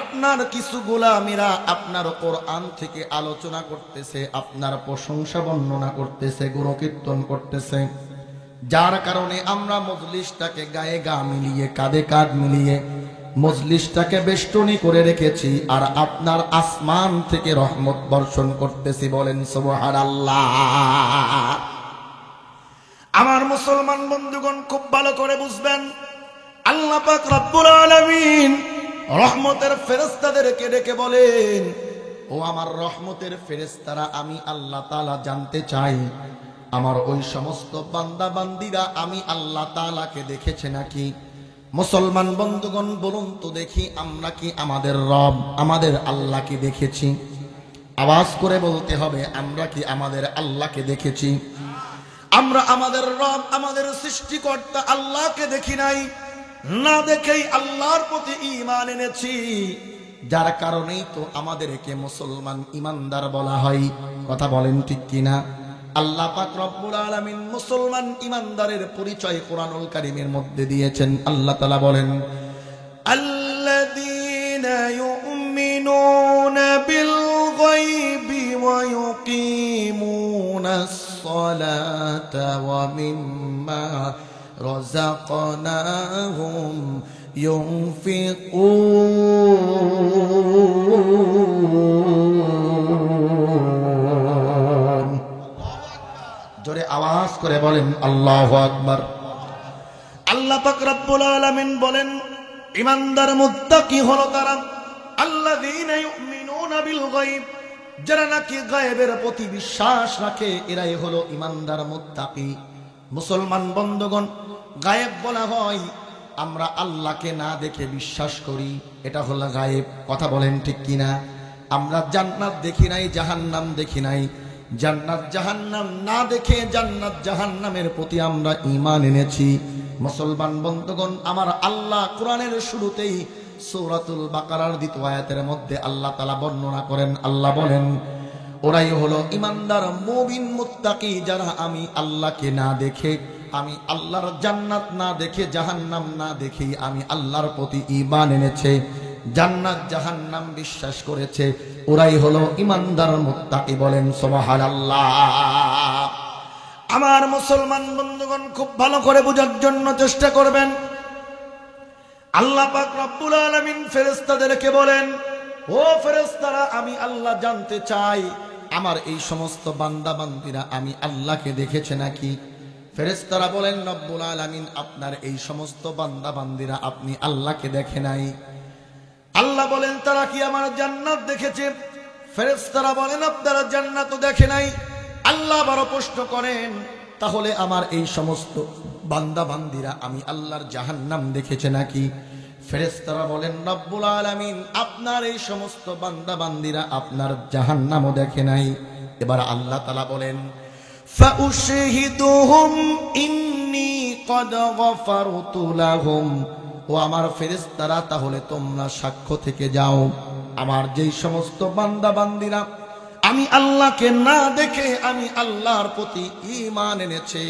আপনার কিছু গোলামেরা আপনার কোরআন থেকে আলোচনা করতেছে, আপনার প্রশংসা বর্ণনা করতেছে, গুণকীর্তন করতেছে, যার কারণে আমরা মজলিসটাকে গায়ে গা মিলিয়ে কাঁধে কাঁধ মিলিয়ে মজলিসটাকে বেষ্টনী করে রেখেছি, আর আপনার আসমান থেকে রহমত বর্ষণ করতেছি। বলেন সুবহানাল্লাহ। আমার মুসলমান বন্ধুগণ, খুব ভালো করে বুঝবেন, আল্লাহ পাক রব্বুল আলামিন রহমতের ফেরেশতাদেরকে ডেকে বলেন, ও আমার রহমতের ফেরেশতারা, আমি আল্লাহ তাআলা জানতে চাই আমার ওই সমস্ত বান্দা বান্দিরা আমি আল্লাহ তাআলাকে দেখেছে নাকি। মুসলমান বন্ধুগণ, বলুন তো দেখি, আমরা কি আমাদের রব, আমাদের আল্লাহকে দেখেছি? আওয়াজ করে বলতে হবে, আমরা কি আমাদের আল্লাহকে দেখেছি? আমরা আমাদের রব, আমাদের সৃষ্টিকর্তা আল্লাহকে দেখি নাই, না দেখেই আল্লাহর প্রতি ঈমান এনেছি, যার কারণেই তো আমাদেরকে মুসলমান ইমানদার বলা হয়। কথা বলেন ঠিক কিনা? আল্লাহ পাক রব্বুল আলামিন মুসলমান ইমানদারের পরিচয় কোরআনুল কারীমের মধ্যে দিয়েছেন। আল্লাহ তাআলা বলেন, আল্লাযীনা ইউমিনুনা বিল গায়বি ওয়া ইউকিমুনাস সালাতা ওয়া মিম্মা রাযাকনাহুম ইউনফিকুন। জোরে আওয়াজ করে বলেন আল্লাহু আকবার। আল্লাহ পাক রব্বুল আলামিন বলেন, ইমানদার মুত্তাকি হলো তারা, আল্লাযীনা ইউমিনুনা বিল গায়ব, যারা নাকি গায়েবের প্রতি বিশ্বাস রাখে, এরাই হলো ইমানদার মুত্তাকি। মুসলমান বন্ধুগণ, গায়েব বলা হয় আমরা আল্লাহকে না দেখে বিশ্বাস করি, এটা হলো গায়েব। কথা বলেন ঠিক কিনা? আমরা জান্নাত দেখি নাই, জাহান্নাম দেখি নাই, জান্নাত জাহান্নাম না দেখে জান্নাত জাহান্নামের প্রতি আমরা ঈমান এনেছি। মুসলমান বন্ধুগণ, আমার আল্লাহ কোরআনের শুরুতেই সূরাতুল বাকারার ২য় আয়াতের মধ্যে আল্লাহ তাআলা বর্ণনা করেন, আল্লাহ বলেন, ওরাই হলো ইমানদার মুমিন মুত্তাকি, যারা আমি আল্লাহকে না দেখে, আমি আল্লাহর জান্নাত না দেখে, জাহান্নাম না দেখে আমি আল্লাহর প্রতি ঈমান এনেছে, জান্নাত জাহান্নাম বিশ্বাস করেছে, ওরাই হলো ইমানদার মুত্তাকি। বলেন সুবহানাল্লাহ। আমার মুসলমান বন্ধুগণ, খুব ভালো করে বোঝার জন্য চেষ্টা করবেন। আল্লাহ পাক রব্বুল আলামিন ফেরেশতাদেরকে বলেন, ও ফেরেশতারা, আমি আল্লাহ জানতে চাই আমার এই সমস্ত বান্দা বান্দিরা আমি আল্লাহকে দেখেছে নাকি। ফেরেশতারা বলেন, রব্বুল আলামিন, আপনার এই সমস্ত বান্দা বান্দিরা আপনি আল্লাহকে দেখে নাই। আল্লাহ বলেন, তারা কি আমার জান্নাত দেখেছে? ফেরেশতারা বলেন, আপনারা জান্নাতও দেখে নাই। আল্লাহ বড় প্রশ্ন করেন, তাহলে আমার এই সমস্ত বান্দা বান্দিরা আমি আল্লাহর জাহান্নাম দেখেছে নাকি? ফেরেশতারা বলেন, রব্বুল আলামিন, আপনার এই সমস্ত বান্দা বান্দিরা আপনার জাহান্নামও দেখে নাই। এবার আল্লাহ তাআলা বলেন, ফাউশহিদুহুম ইন্নী ক্বাদ গফারতু লাহুম। ও আমার ফেরেশতারা, তাহলে তোমরা সাক্ষ্য থেকে যাও, আমার যেই সমস্ত বান্দা বান্দিরা আমি আল্লাহকে না দেখে আমি আল্লাহর প্রতি ঈমান এনেছে,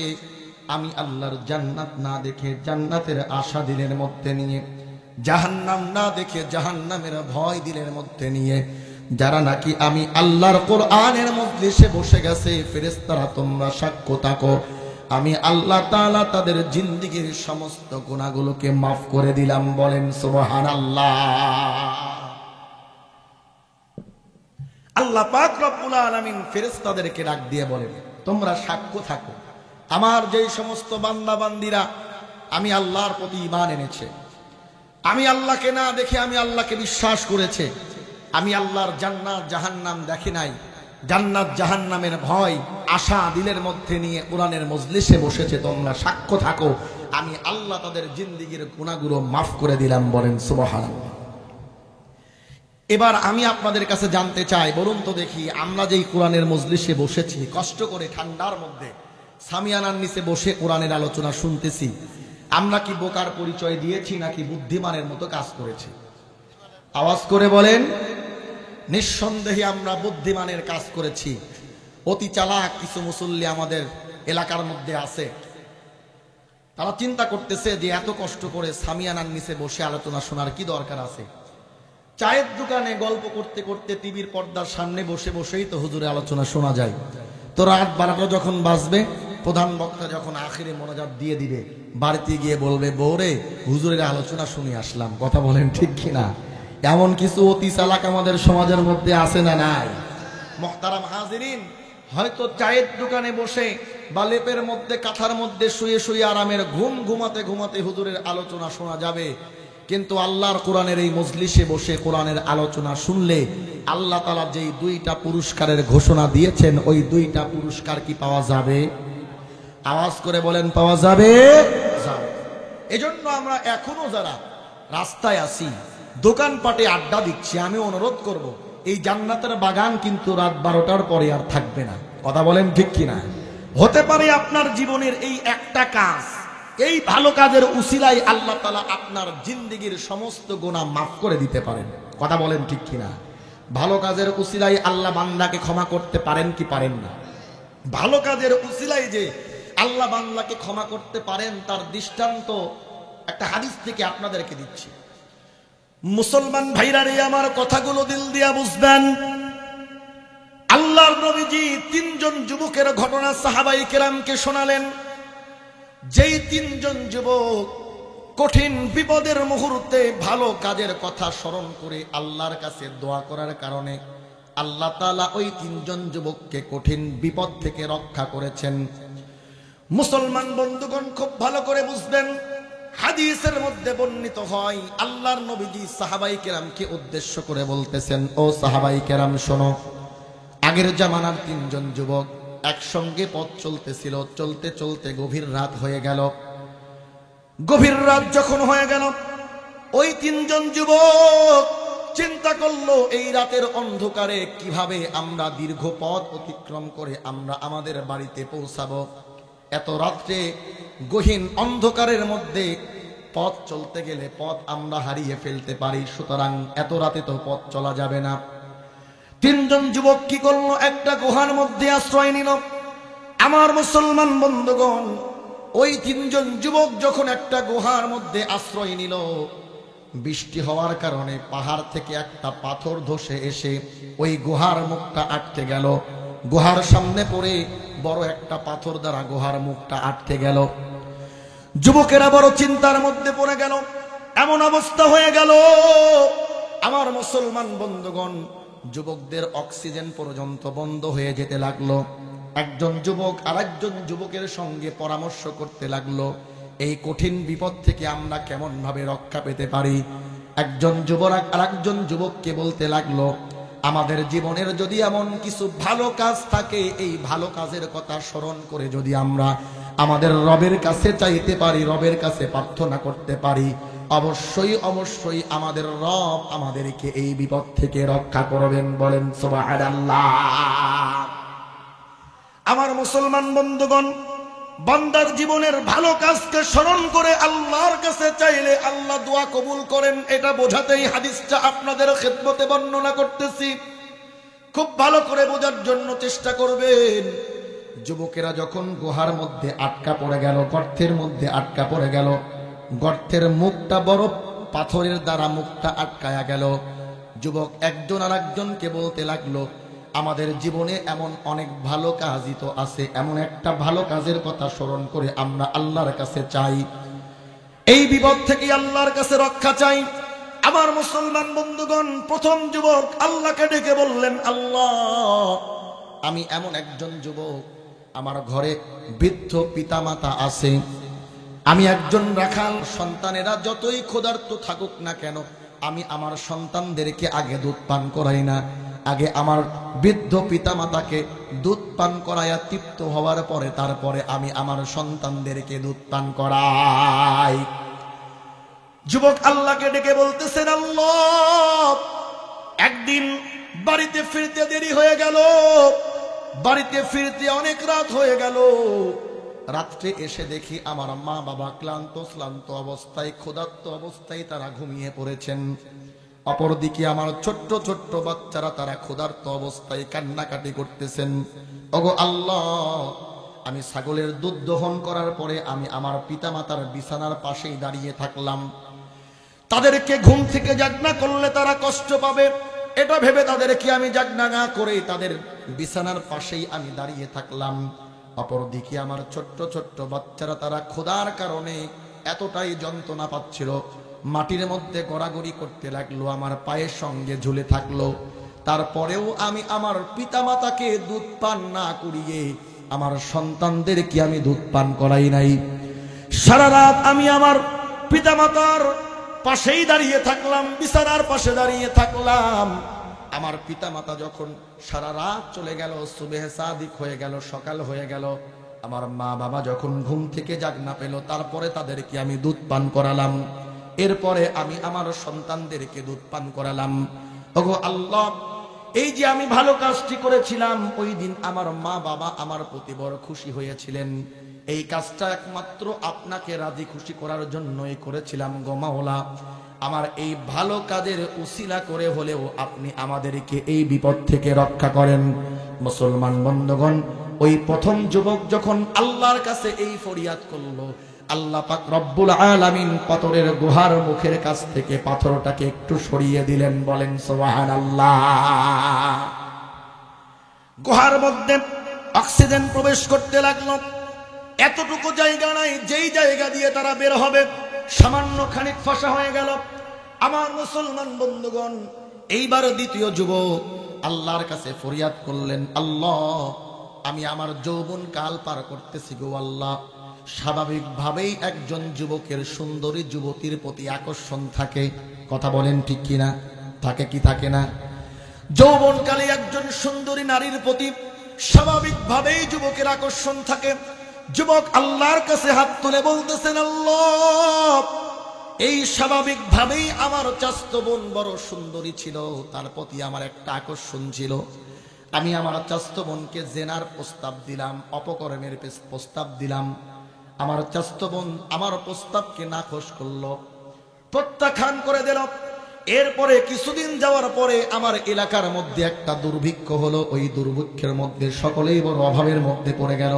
আমি আল্লাহর জান্নাত না দেখে জান্নাতের আশা দিলের মধ্যে নিয়ে, জাহান্নাম না দেখে জাহান্নামের ভয় দিলের মধ্যে নিয়ে, যারা নাকি আমি আল্লাহর কোরআনের মজলিসে বসে গেছে, ফেরেশতারা তোমরা সাক্ষ্য থাকো, আমি আল্লাহ তাআলা তাদের জিন্দেগীর সমস্ত গুনাহগুলোকে মাফ করে দিলাম। বলেন সুবহানাল্লাহ। আল্লাহ পাক রব্বুল আলামিন ফেরেশতাদেরকে ডাক দিয়ে বলেন, তোমরা সাক্ষ্য থাকো, আমার যেই সমস্ত বান্দা বান্দিরা আমি আল্লাহর প্রতি ঈমান এনেছে, আমি আল্লাহকে না দেখে আমি আল্লাহকে বিশ্বাস করেছে, আমি আল্লাহর জান্নাত জাহান্নাম দেখি নাই, জান্নাত জাহান্নামের ভয় আশা দিলের মধ্যে নিয়ে কোরআনের মজলিসে বসেছে, তোমরা সাক্ষ্য থাকো আমি আল্লাহ তাদের জিন্দেগীর গুনাহগুলো মাফ করে দিলাম। বলেন সুবহানাল্লাহ। এবার আমি আপনাদের কাছে জানতে চাই, বলুন তো দেখি, আমরা যেই কোরআনের মজলিসে বসেছি কষ্ট করে ঠান্ডার মধ্যে সামিয়ানার নিচে বসে কোরআনের আলোচনা শুনতেছি, আমরা কি বোকার পরিচয় দিয়েছি নাকি বুদ্ধিমানের মতো কাজ করেছি? আওয়াজ করে বলেন। নিঃসন্দেহে আমরা বুদ্ধিমানের কাজ করেছি। অতি চালাক কিছু মুসল্লি আমাদের এলাকার মধ্যে আছে, তারা চিন্তা করতেছে যে এত কষ্ট করে সামিয়ানার নিচে বসে আলোচনা শোনার কি দরকার আছে? চায়ের দোকানে গল্প করতে করতে টিভির পর্দার সামনে বসে বসেই তো হুজুরের আলোচনা শোনা যায়। তো রাত 12টা যখন বাজবে, প্রধান বক্তা যখন আখিরে মোনাজাত দিয়ে দিবে, বাড়িতে গিয়ে বলবে, বউরে হুজুরের আলোচনা শুনে আসলাম। কথা বলেন ঠিক কিনা? এমন কিছু অতি চালাক আমাদের সমাজের মধ্যে আছে না নাই? মুহতারাম হাজিরিন, হয়তো চায়ের দোকানে বসে বা লেপের মধ্যে কাঁথার মধ্যে শুয়ে শুয়ে আরামের ঘুম ঘুমাতে ঘুমাতে হুজুরের আলোচনা শোনা যাবে, কিন্তু আল্লাহর কোরআনের এই মজলিসে বসে কোরআনের আলোচনা শুনলে আল্লাহ তাআলা যেই 2টা পুরস্কারের ঘোষণা দিয়েছেন, ওই 2টা পুরস্কার কি পাওয়া যাবে? আওয়াজ করে বলেন, পাওয়া যাবে? এজন্য আমরা এখনো যারা রাস্তায় আছি, দোকানপাটে আড্ডা দিচ্ছি, আমি অনুরোধ করব, এই জান্নাতের বাগান কিন্তু রাত 12টার পরে আর থাকবে না। কথা বলেন ঠিক কিনা? হতে পারে আপনার জীবনের এই একটা কাজ, এই ভালো কাজের উসিলায় আল্লাহ তাআলা আপনার জিন্দেগীর সমস্ত গুনাহ মাফ করে দিতে পারেন। কথা বলেন ঠিক কিনা? ভালো কাজের উসিলায় আল্লাহ বান্দাকে ক্ষমা করতে পারেন কি পারেন না? ভালো কাজের উসিলায় যে আল্লাহ বান্দাকে ক্ষমা করতে পারেন তার দৃষ্টান্ত একটা হাদিস থেকে আপনাদেরকে দিচ্ছি। মুসলমান ভাইরা রে, আমার কথাগুলো দিল দিয়া বুঝবেন। আল্লাহর নবীজি 3 জন যুবকের ঘটনা সাহাবায়ে কেরামকে শোনালেন। যেই 3 জন যুবক কঠিন বিপদের মুহূর্তে ভালো কাজের কথা স্মরণ করে আল্লাহর কাছে দোয়া করার কারণে আল্লাহ তাআলা ওই 3 জন যুবককে কঠিন বিপদ থেকে রক্ষা করেছেন। মুসলমান বন্ধুগণ, খুব ভালো করে বুঝবেন, হাদিসের মধ্যে বর্ণিত হয় আল্লাহর নবীজি সাহাবায়ে কেরামকে উদ্দেশ্য করে বলতেছেন, ও সাহাবায়ে কেরাম শোনো, আগের জামানার 3 জন যুবক একসঙ্গে পথ চলতেছিল, চলতে চলতে গভীর রাত হয়ে গেল। গভীর রাত যখন হয়ে গেল, ওই 3 জন যুবক চিন্তা করলো এই রাতের অন্ধকারে কিভাবে আমরা দীর্ঘ পথ অতিক্রম করে আমরা আমাদের বাড়িতে পৌঁছাবো। এত রাত্রে গহীন অন্ধকারের মধ্যে পথ চলতে গেলে পথ আমরা হারিয়ে ফেলতে পারি, সুতরাং এত রাতে তো পথ চলা যাবে না। 3 জন যুবক কি করলো? একটা গুহার মধ্যে আশ্রয় নিল। আমার মুসলমান বন্ধুগণ, ওই 3 জন যুবক যখন একটা গুহার মধ্যে আশ্রয় নিল, বৃষ্টি হওয়ার কারণে পাহাড় থেকে একটা পাথর ধসে এসে ওই গুহার মুখটা আটকে গেল। গুহার সামনে পড়ে বড় একটা পাথর দ্বারা গুহার মুখটা আটকে গেল। যুবকেরা বড় চিন্তার মধ্যে পড়ে গেল। এমন অবস্থা হয়ে গেল, আমার মুসলমান বন্ধুগণ, যুবকদের অক্সিজেন পর্যন্ত বন্ধ হয়ে যেতে লাগলো। একজন যুবক আরেকজন যুবকের সঙ্গে পরামর্শ করতে লাগলো, এই কঠিন বিপদ থেকে আমরা কেমন ভাবে রক্ষা পেতে পারি। একজন যুবক আরেকজন যুবককে বলতে লাগলো, আমাদের জীবনের যদি এমন কিছু ভালো কাজ থাকে, এই ভালো কাজের কথা স্মরণ করে যদি আমরা আমাদের রবের কাছে চাইতে পারি, রবের কাছে প্রার্থনা করতে পারি, অবশ্যই অবশ্যই আমাদের রব আমাদেরকে এই বিপদ থেকে রক্ষা করবেন। বলেন সুবহানাল্লাহ। আমার মুসলমান বন্ধুগণ, বান্দার জীবনের ভালো কাজকে স্মরণ করে আল্লাহর কাছে চাইলে আল্লাহ দোয়া কবুল করেন, এটা বোঝাতেই হাদিসটা আপনাদের খেদমতে বর্ণনা করতেছি। খুব ভালো করে বোঝার জন্য চেষ্টা করবেন। যুবকেরা যখন গুহার মধ্যে আটকা পড়ে গেল, গর্তের মধ্যে আটকা পড়ে গেল, গর্তের মুখটা বড় পাথরের দ্বারা মুখটা আটকায়া গেল। যুবক একজন আরেকজনকে বলতে লাগলো, আমাদের জীবনে এমন অনেক ভালো কাজই তো আছে, এমন একটা ভালো কাজের কথা স্মরণ করে আমরা আল্লাহর কাছে চাই, এই বিপদ থেকে আল্লাহর কাছে রক্ষা চাই। আমার মুসলমান বন্ধুগণ, প্রথম যুবক আল্লাহকে ডেকে বললেন, আল্লাহ, আমি এমন একজন যুবক আমার ঘরে বৃদ্ধ পিতামাতা আছে, আমি একজন রাখাল, সন্তানেরা যতই ক্ষুধার্ত থাকুক না কেন আমি আমার সন্তানদেরকে আগে দুধ পান করাই না, আগে আমার বৃদ্ধ পিতামাতাকে দুধ পান করাইয়া তৃপ্ত হওয়ার পরে তারপরে আমি আমার সন্তানদেরকে দুধ পান করাই। যুবক আল্লাহকে ডেকে বলতেছেন, আল্লাহ, একদিন বাড়িতে ফিরতে দেরি হয়ে গেল, বাড়িতে ফিরতে অনেক রাত হয়ে গেল। রাত্রে এসে দেখি আমার মা বাবা ক্লান্ত অবস্থায়, ক্ষুধার্ত অবস্থায় তারা ঘুমিয়ে পড়েছেন। অপরদিকে আমার ছোট্ট ছোট্ট বাচ্চারা তারা ক্ষুধার্ত অবস্থায় কান্নাকাটি করতেছেন। ওগো আল্লাহ, আমি ছাগলের দুধ দহন করার পরে আমি আমার পিতামাতার বিছানার পাশেই দাঁড়িয়ে থাকলাম। তাদেরকে ঘুম থেকে জাগনা করলে তারা কষ্ট পাবে, এটা ভেবে তাদেরকে আমি জাগনা না করে তাদের বিছানার পাশেই আমি দাঁড়িয়ে থাকলাম। অপরদিকে আমার ছোট্ট ছোট্ট বাচ্চারা তারা ক্ষুধার কারণে এতটাই যন্ত্রণা পাচ্ছিল, মাটির মধ্যে গড়াগড়ি করতে লাগলো, আমার পায়ের সঙ্গে ঝুলে থাকলো। তারপরেও আমি আমার পিতামাতাকে দুধ পান না করিয়ে আমার সন্তানদেরকে আমি দুধ পান করাই নাই। সারা রাত আমি আমার পিতামাতার পাশেই দাঁড়িয়ে থাকলাম, বিছানার পাশে দাঁড়িয়ে থাকলাম। আমার পিতামাতা যখন সারা রাত চলে গেল, সুবহ সাদিক হয়ে গেল, সকাল হয়ে গেল, আমার মা বাবা যখন ঘুম থেকে জাগনা পেল, তারপরে তাদেরকে আমি দুধ পান করালাম। এরপরে আমি আমার সন্তানদেরকে দুধ পান করালাম। ওগো আল্লাহ, এই যে আমি ভালো কাজটি করেছিলাম, ওই দিন আমার মা বাবা আমার প্রতি বড় খুশি হয়েছিলেন। এই কাজটা একমাত্র আপনাকে রাজি খুশি করার জন্যই করেছিলাম গো মাওলা। আমার এই ভালো কাজের উসিলা করে হলেও আপনি আমাদেরকে এই বিপদ থেকে রক্ষা করেন। মুসলমান বন্ধুগণ, ওই প্রথম যুবক যখন আল্লাহর কাছে এই ফরিয়াদ করলো, আল্লাহ পাক রব্বুল আলামিন পাথরের গুহার মুখের কাছ থেকে পাথরটাকে একটু সরিয়ে দিলেন। বলেন সুবহানাল্লাহ। গুহার মধ্যে অক্সিজেন প্রবেশ করতে লাগলো। এতটুকু জায়গা নাই, যেই জায়গা দিয়ে তারা বের হবে সামান্য খানিক ফাঁসা হয়ে গেল। আমার মুসলমান বন্ধুগণ, এইবার দ্বিতীয় যুবক আল্লাহর কাছে ফরিয়াদ করলেন, আল্লাহ, আমি আমার যৌবন কাল পার করতেছি গো আল্লাহ। স্বাভাবিকভাবেই একজন যুবকের সুন্দরী যুবতীর প্রতি আকর্ষণ থাকে, কথা বলেন ঠিক কিনা? থাকে কি থাকে না? যৌবনকালে একজন সুন্দরী নারীর প্রতি স্বাভাবিকভাবেই যুবকের আকর্ষণ থাকে। যুবক আল্লাহর কাছে হাত তুলে বলতেছেন, আল্লাহ, এই স্বাভাবিকভাবেই আমার চাচাতো বোন বড় সুন্দরী ছিল, তার প্রতি আমার একটা আকর্ষণ ছিল। আমি আমার চাচাতো বোনকে জেনার প্রস্তাব দিলাম, অপকর্মের প্রস্তাব দিলাম। আমার চাচাতো বোন আমার প্রস্তাবকে নাকচ করলো, প্রত্যাখ্যান করে দিল। এরপরে কিছুদিন যাওয়ার পরে আমার এলাকার মধ্যে একটা দুর্ভিক্ষ হলো। ওই দুর্ভিক্ষের মধ্যে সকলেই বড় অভাবের মধ্যে পড়ে গেল।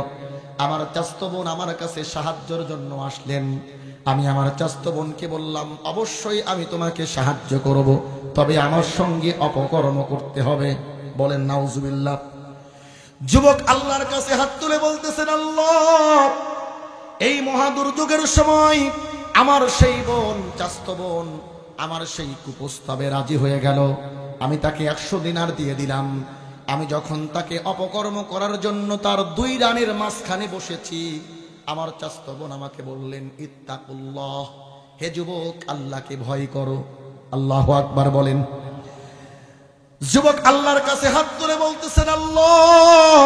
আমার চাচাতো বোন আমার কাছে সাহায্যের জন্য আসলেন। আমি আমার চাচাতো বোনকে বললাম, অবশ্যই আমি তোমাকে সাহায্য করব, তবে আমার সঙ্গে অপকর্ম করতে হবে। বলেন নাউজুবিল্লাহ। যুবক আল্লাহর কাছে হাত তুলে বলতেছেন, আল্লাহ, এই মহা দুর্যোগের সময় আমার সেই বোন, চাচাতো বোন আমার সেই কুপ্রস্তাবে রাজি হয়ে গেল। আমি তাকে 100 দিনার দিয়ে দিলাম। আমি যখন তাকে অপকর্ম করার জন্য তার 2 রানের মাঝখানে বসেছি, আমার চাচাতো বোন আমাকে বললেন, ইত্তাকুল্লাহ, হে যুবক, আল্লাহকে ভয় করো। আল্লাহু আকবার বলেন। যুবক আল্লাহর কাছে হাত তুলে বলতেছেন, আল্লাহ,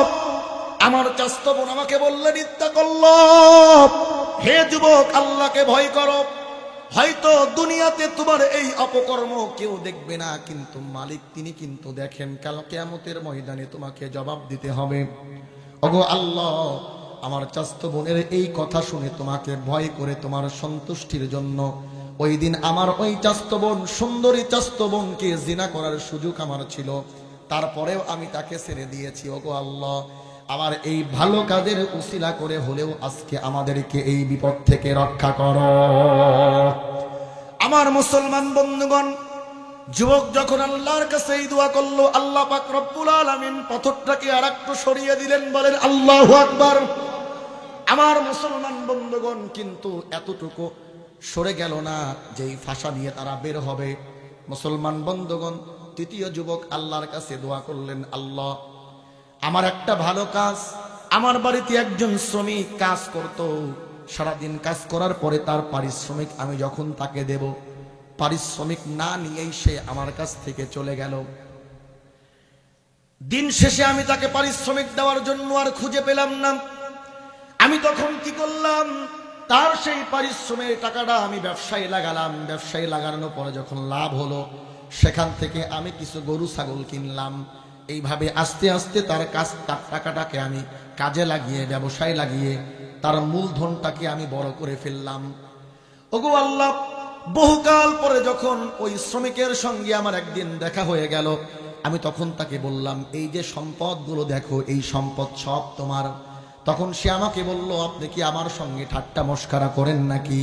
আমার চাচাতো বোন আমাকে বললেন, ইত্তাকুল্লাহ, হে যুবক, আল্লাহকে ভয় করো। হয়তো দুনিয়াতে তোমার এই অপকর্ম কেউ দেখবে না, কিন্তু মালিক তিনি কিন্তু দেখেন। কাল কিয়ামতের ময়দানে তোমাকে জবাব দিতে হবে। ওগো আল্লাহ, আমার চাচাতো বোনের এই কথা শুনে তোমাকে ভয় করে তোমার সন্তুষ্টির জন্য ওই দিন আমার ওই চাচাতো বোন, সুন্দরী চাচাতো বোনকে জিনা করার সুযোগ আমার ছিল, তারপরেও আমি তাকে ছেড়ে দিয়েছি। ওগো আল্লাহ, আমার এই ভালো কাজের উসিলা করে হলেও আজকে আমাদেরকে এই বিপদ থেকে রক্ষা করো। আমার মুসলমান বন্ধুগণ, যুবক যখন আল্লাহর কাছে এই দোয়া করলো, আল্লাহ পাক রব্বুল আলামিন পাথরটাকে আরেকটু সরিয়ে দিলেন। বলেন আল্লাহু আকবার। আমার মুসলমান বন্ধুগণ, কিন্তু এতটুকু সরে গেল না যেই ফাঁসা নিয়ে তারা বের হবে। মুসলমান বন্ধুগণ, তৃতীয় যুবক আল্লাহর কাছে দোয়া করলেন, আল্লাহ, আমার একটা ভালো কাজ আমার বাড়িতে একজন শ্রমিক কাজ করত, সারাদিন কাজ করার পরে তার পারিশ্রমিক আমি যখন তাকে দেব, পারিশ্রমিক না নিয়েই সে আমার কাছ থেকে চলে গেল। দিন শেষে আমি তাকে পারিশ্রমিক দেওয়ার জন্য আর খুঁজে পেলাম না। আমি তখন কি করলাম, তার সেই পারিশ্রমের টাকাটা আমি ব্যবসায় লাগালাম। ব্যবসায় লাগানোর পরে যখন লাভ হলো, সেখান থেকে আমি কিছু গরু ছাগল কিনলাম। এইভাবে আস্তে আস্তে তার টাকাটাকে আমি কাজে লাগিয়ে, ব্যবসায় লাগিয়ে তার মূলধনটাকে আমি বড় করে ফেললাম। ওগো আল্লাহ, বহুকাল পরে যখন ওই শ্রমিকের সঙ্গে আমার একদিন দেখা হয়ে গেল, আমি তখন তাকে বললাম, এই যে সম্পদগুলো দেখো, এই সম্পদ সব তোমার। তখন সে আমাকে বলল, আপনি কি আমার সঙ্গে ঠাট্টা মস্করা করেন নাকি?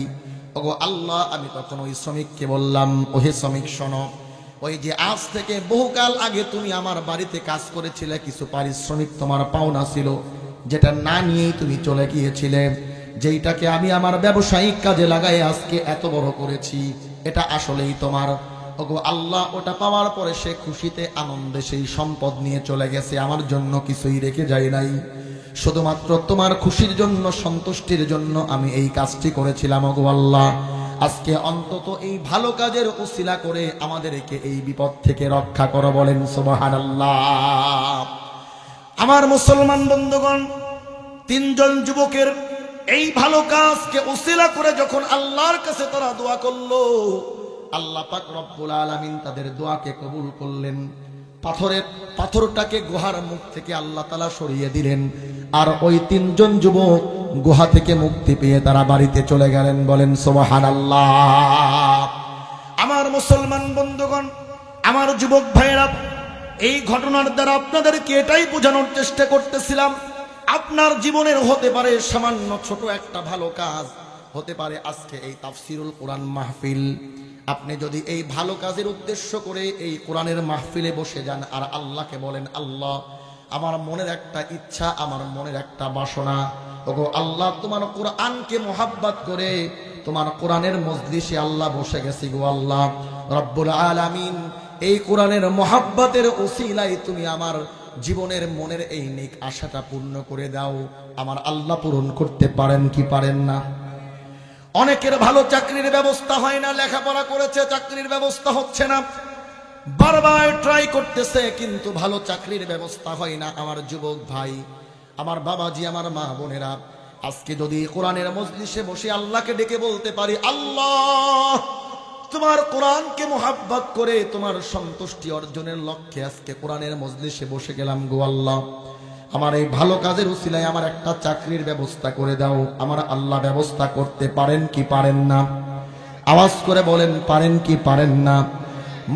ওগো আল্লাহ, আমি তখন ওই শ্রমিককে বললাম, ওহে শ্রমিক শোনো, ওই যে আজ থেকে বহুকাল আগে তুমি আমার বাড়িতে কাজ করেছিলে, কিছু পারিশ্রমিক তোমার পাওনা ছিল, যেটা না নিয়েই তুমি চলে গিয়েছিলে, যেইটাকে আমি আমার ব্যবসায়িক কাজে লাগাই আজকে এত বড় করেছি, এটা আসলেই তোমার। ওগো আল্লাহ, ওটা পাওয়ার পরে সে খুশিতে আনন্দে সেই সম্পদ নিয়ে চলে গেছে, আমার জন্য কিছুই রেখে যায় নাই। শুধুমাত্র তোমার খুশির জন্য, সন্তুষ্টির জন্য আমি এই কাজটি করেছিলাম। ওগো আল্লাহ, আজকে অন্তত এই ভালো কাজের উসিলা করে আমাদেরকে এই বিপদ থেকে রক্ষা করো, বলেন সুবহানাল্লাহ। আমার মুসলমান বন্ধুগণ, তিনজন যুবকের এই ভালো কাজকে উসিলা করে যখন আল্লাহর কাছে তারা দোয়া করলো, আল্লাহ পাক রব্বুল আলামিন তাদের দোয়াকে কবুল করলেন। পাথরটাকে গুহার মুখ থেকে আল্লাহ তাআলা সরিয়ে দিলেন, আর ওই তিনজন যুবক গুহা থেকে মুক্তি পেয়ে তারা বাড়িতে চলে গেলেন, বলেন সুবহানাল্লাহ। আমার মুসলমান বন্ধুগণ, আমার যুবক ভাইয়েরা, এই ঘটনার দ্বারা আপনাদেরকে এটাই বোঝানোর চেষ্টা করতেছিলাম, আপনার জীবনের হতে পারে সামান্য ছোট একটা ভালো কাজ, হতে পারে আজকে এই তাফসিরুল কোরআন মাহফিল। আপনি যদি এই ভালো কাজের উদ্দেশ্য করে এই কোরআনের মাহফিলে বসে যান আর আল্লাহকে বলেন, আল্লাহ, আমার মনের একটা ইচ্ছা, আমার মনের একটা বাসনা, ওগো আল্লাহ, তোমার কোরআনকে মোহাব্বত করে তোমার কোরআনের মজলিসে আল্লাহ বসে গেছি গো আল্লাহ রব্বুল আলামিন, এই কোরআনের মোহাব্বতের উসিলায় তুমি আমার জীবনের মনের এই নেক আশাটা পূর্ণ করে দাও। আমার আল্লাহ পূরণ করতে পারেন কি পারেন না? অনেকের ভালো চাকরির ব্যবস্থা হয় না, লেখাপড়া করেছে, চাকরির ব্যবস্থা হচ্ছে না, বারবার ট্রাই করতেছে, কিন্তু ভালো চাকরির ব্যবস্থা হয় না। আমার যুবক ভাই, আমার বাবাজি, আমার মা বোনেরা, আজকে যদি কোরআনের মজলিসে বসে আল্লাহকে ডেকে বলতে পারি, আল্লাহ, তোমার কোরআনকে মোহাব্বত করে তোমার সন্তুষ্টি অর্জনের লক্ষ্যে আজকে কোরআনের মজলিসে বসে গেলাম গো আল্লাহ, আমার এই ভালো কাজের উসিলায় আমার একটা চাকরির ব্যবস্থা করে দাও। আমার আল্লাহ ব্যবস্থা করতে পারেন কি পারেন না? আওয়াজ করে বলেন, পারেন কি পারেন না?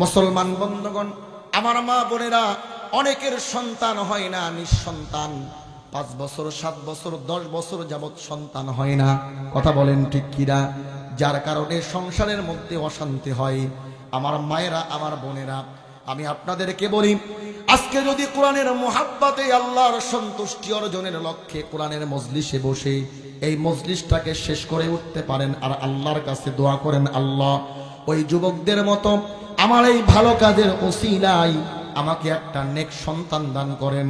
মুসলমান বন্ধুগণ, আমার মা বোনেরা, অনেকের সন্তান হয় না, নিঃসন্তান, 5 বছর 7 বছর 10 বছর যাবৎ সন্তান হয় না, কথা বলেন ঠিক কিনা? যার কারণে সংসারের মধ্যে অশান্তি হয়। আমার মায়েরা, আমার বোনেরা, আমি আপনাদেরকে বলি, আজকে যদি কোরআনের মোহাব্বতে আল্লাহর সন্তুষ্টি অর্জনের লক্ষ্যে কোরআনের মজলিসে বসে এই মজলিসটাকে শেষ করে উঠতে পারেন আর আল্লাহর কাছে দোয়া করেন, আল্লাহ, ওই যুবকদের মতো আমার এই ভালো কাজের উসিলায় আমাকে একটা নেক সন্তান দান করেন,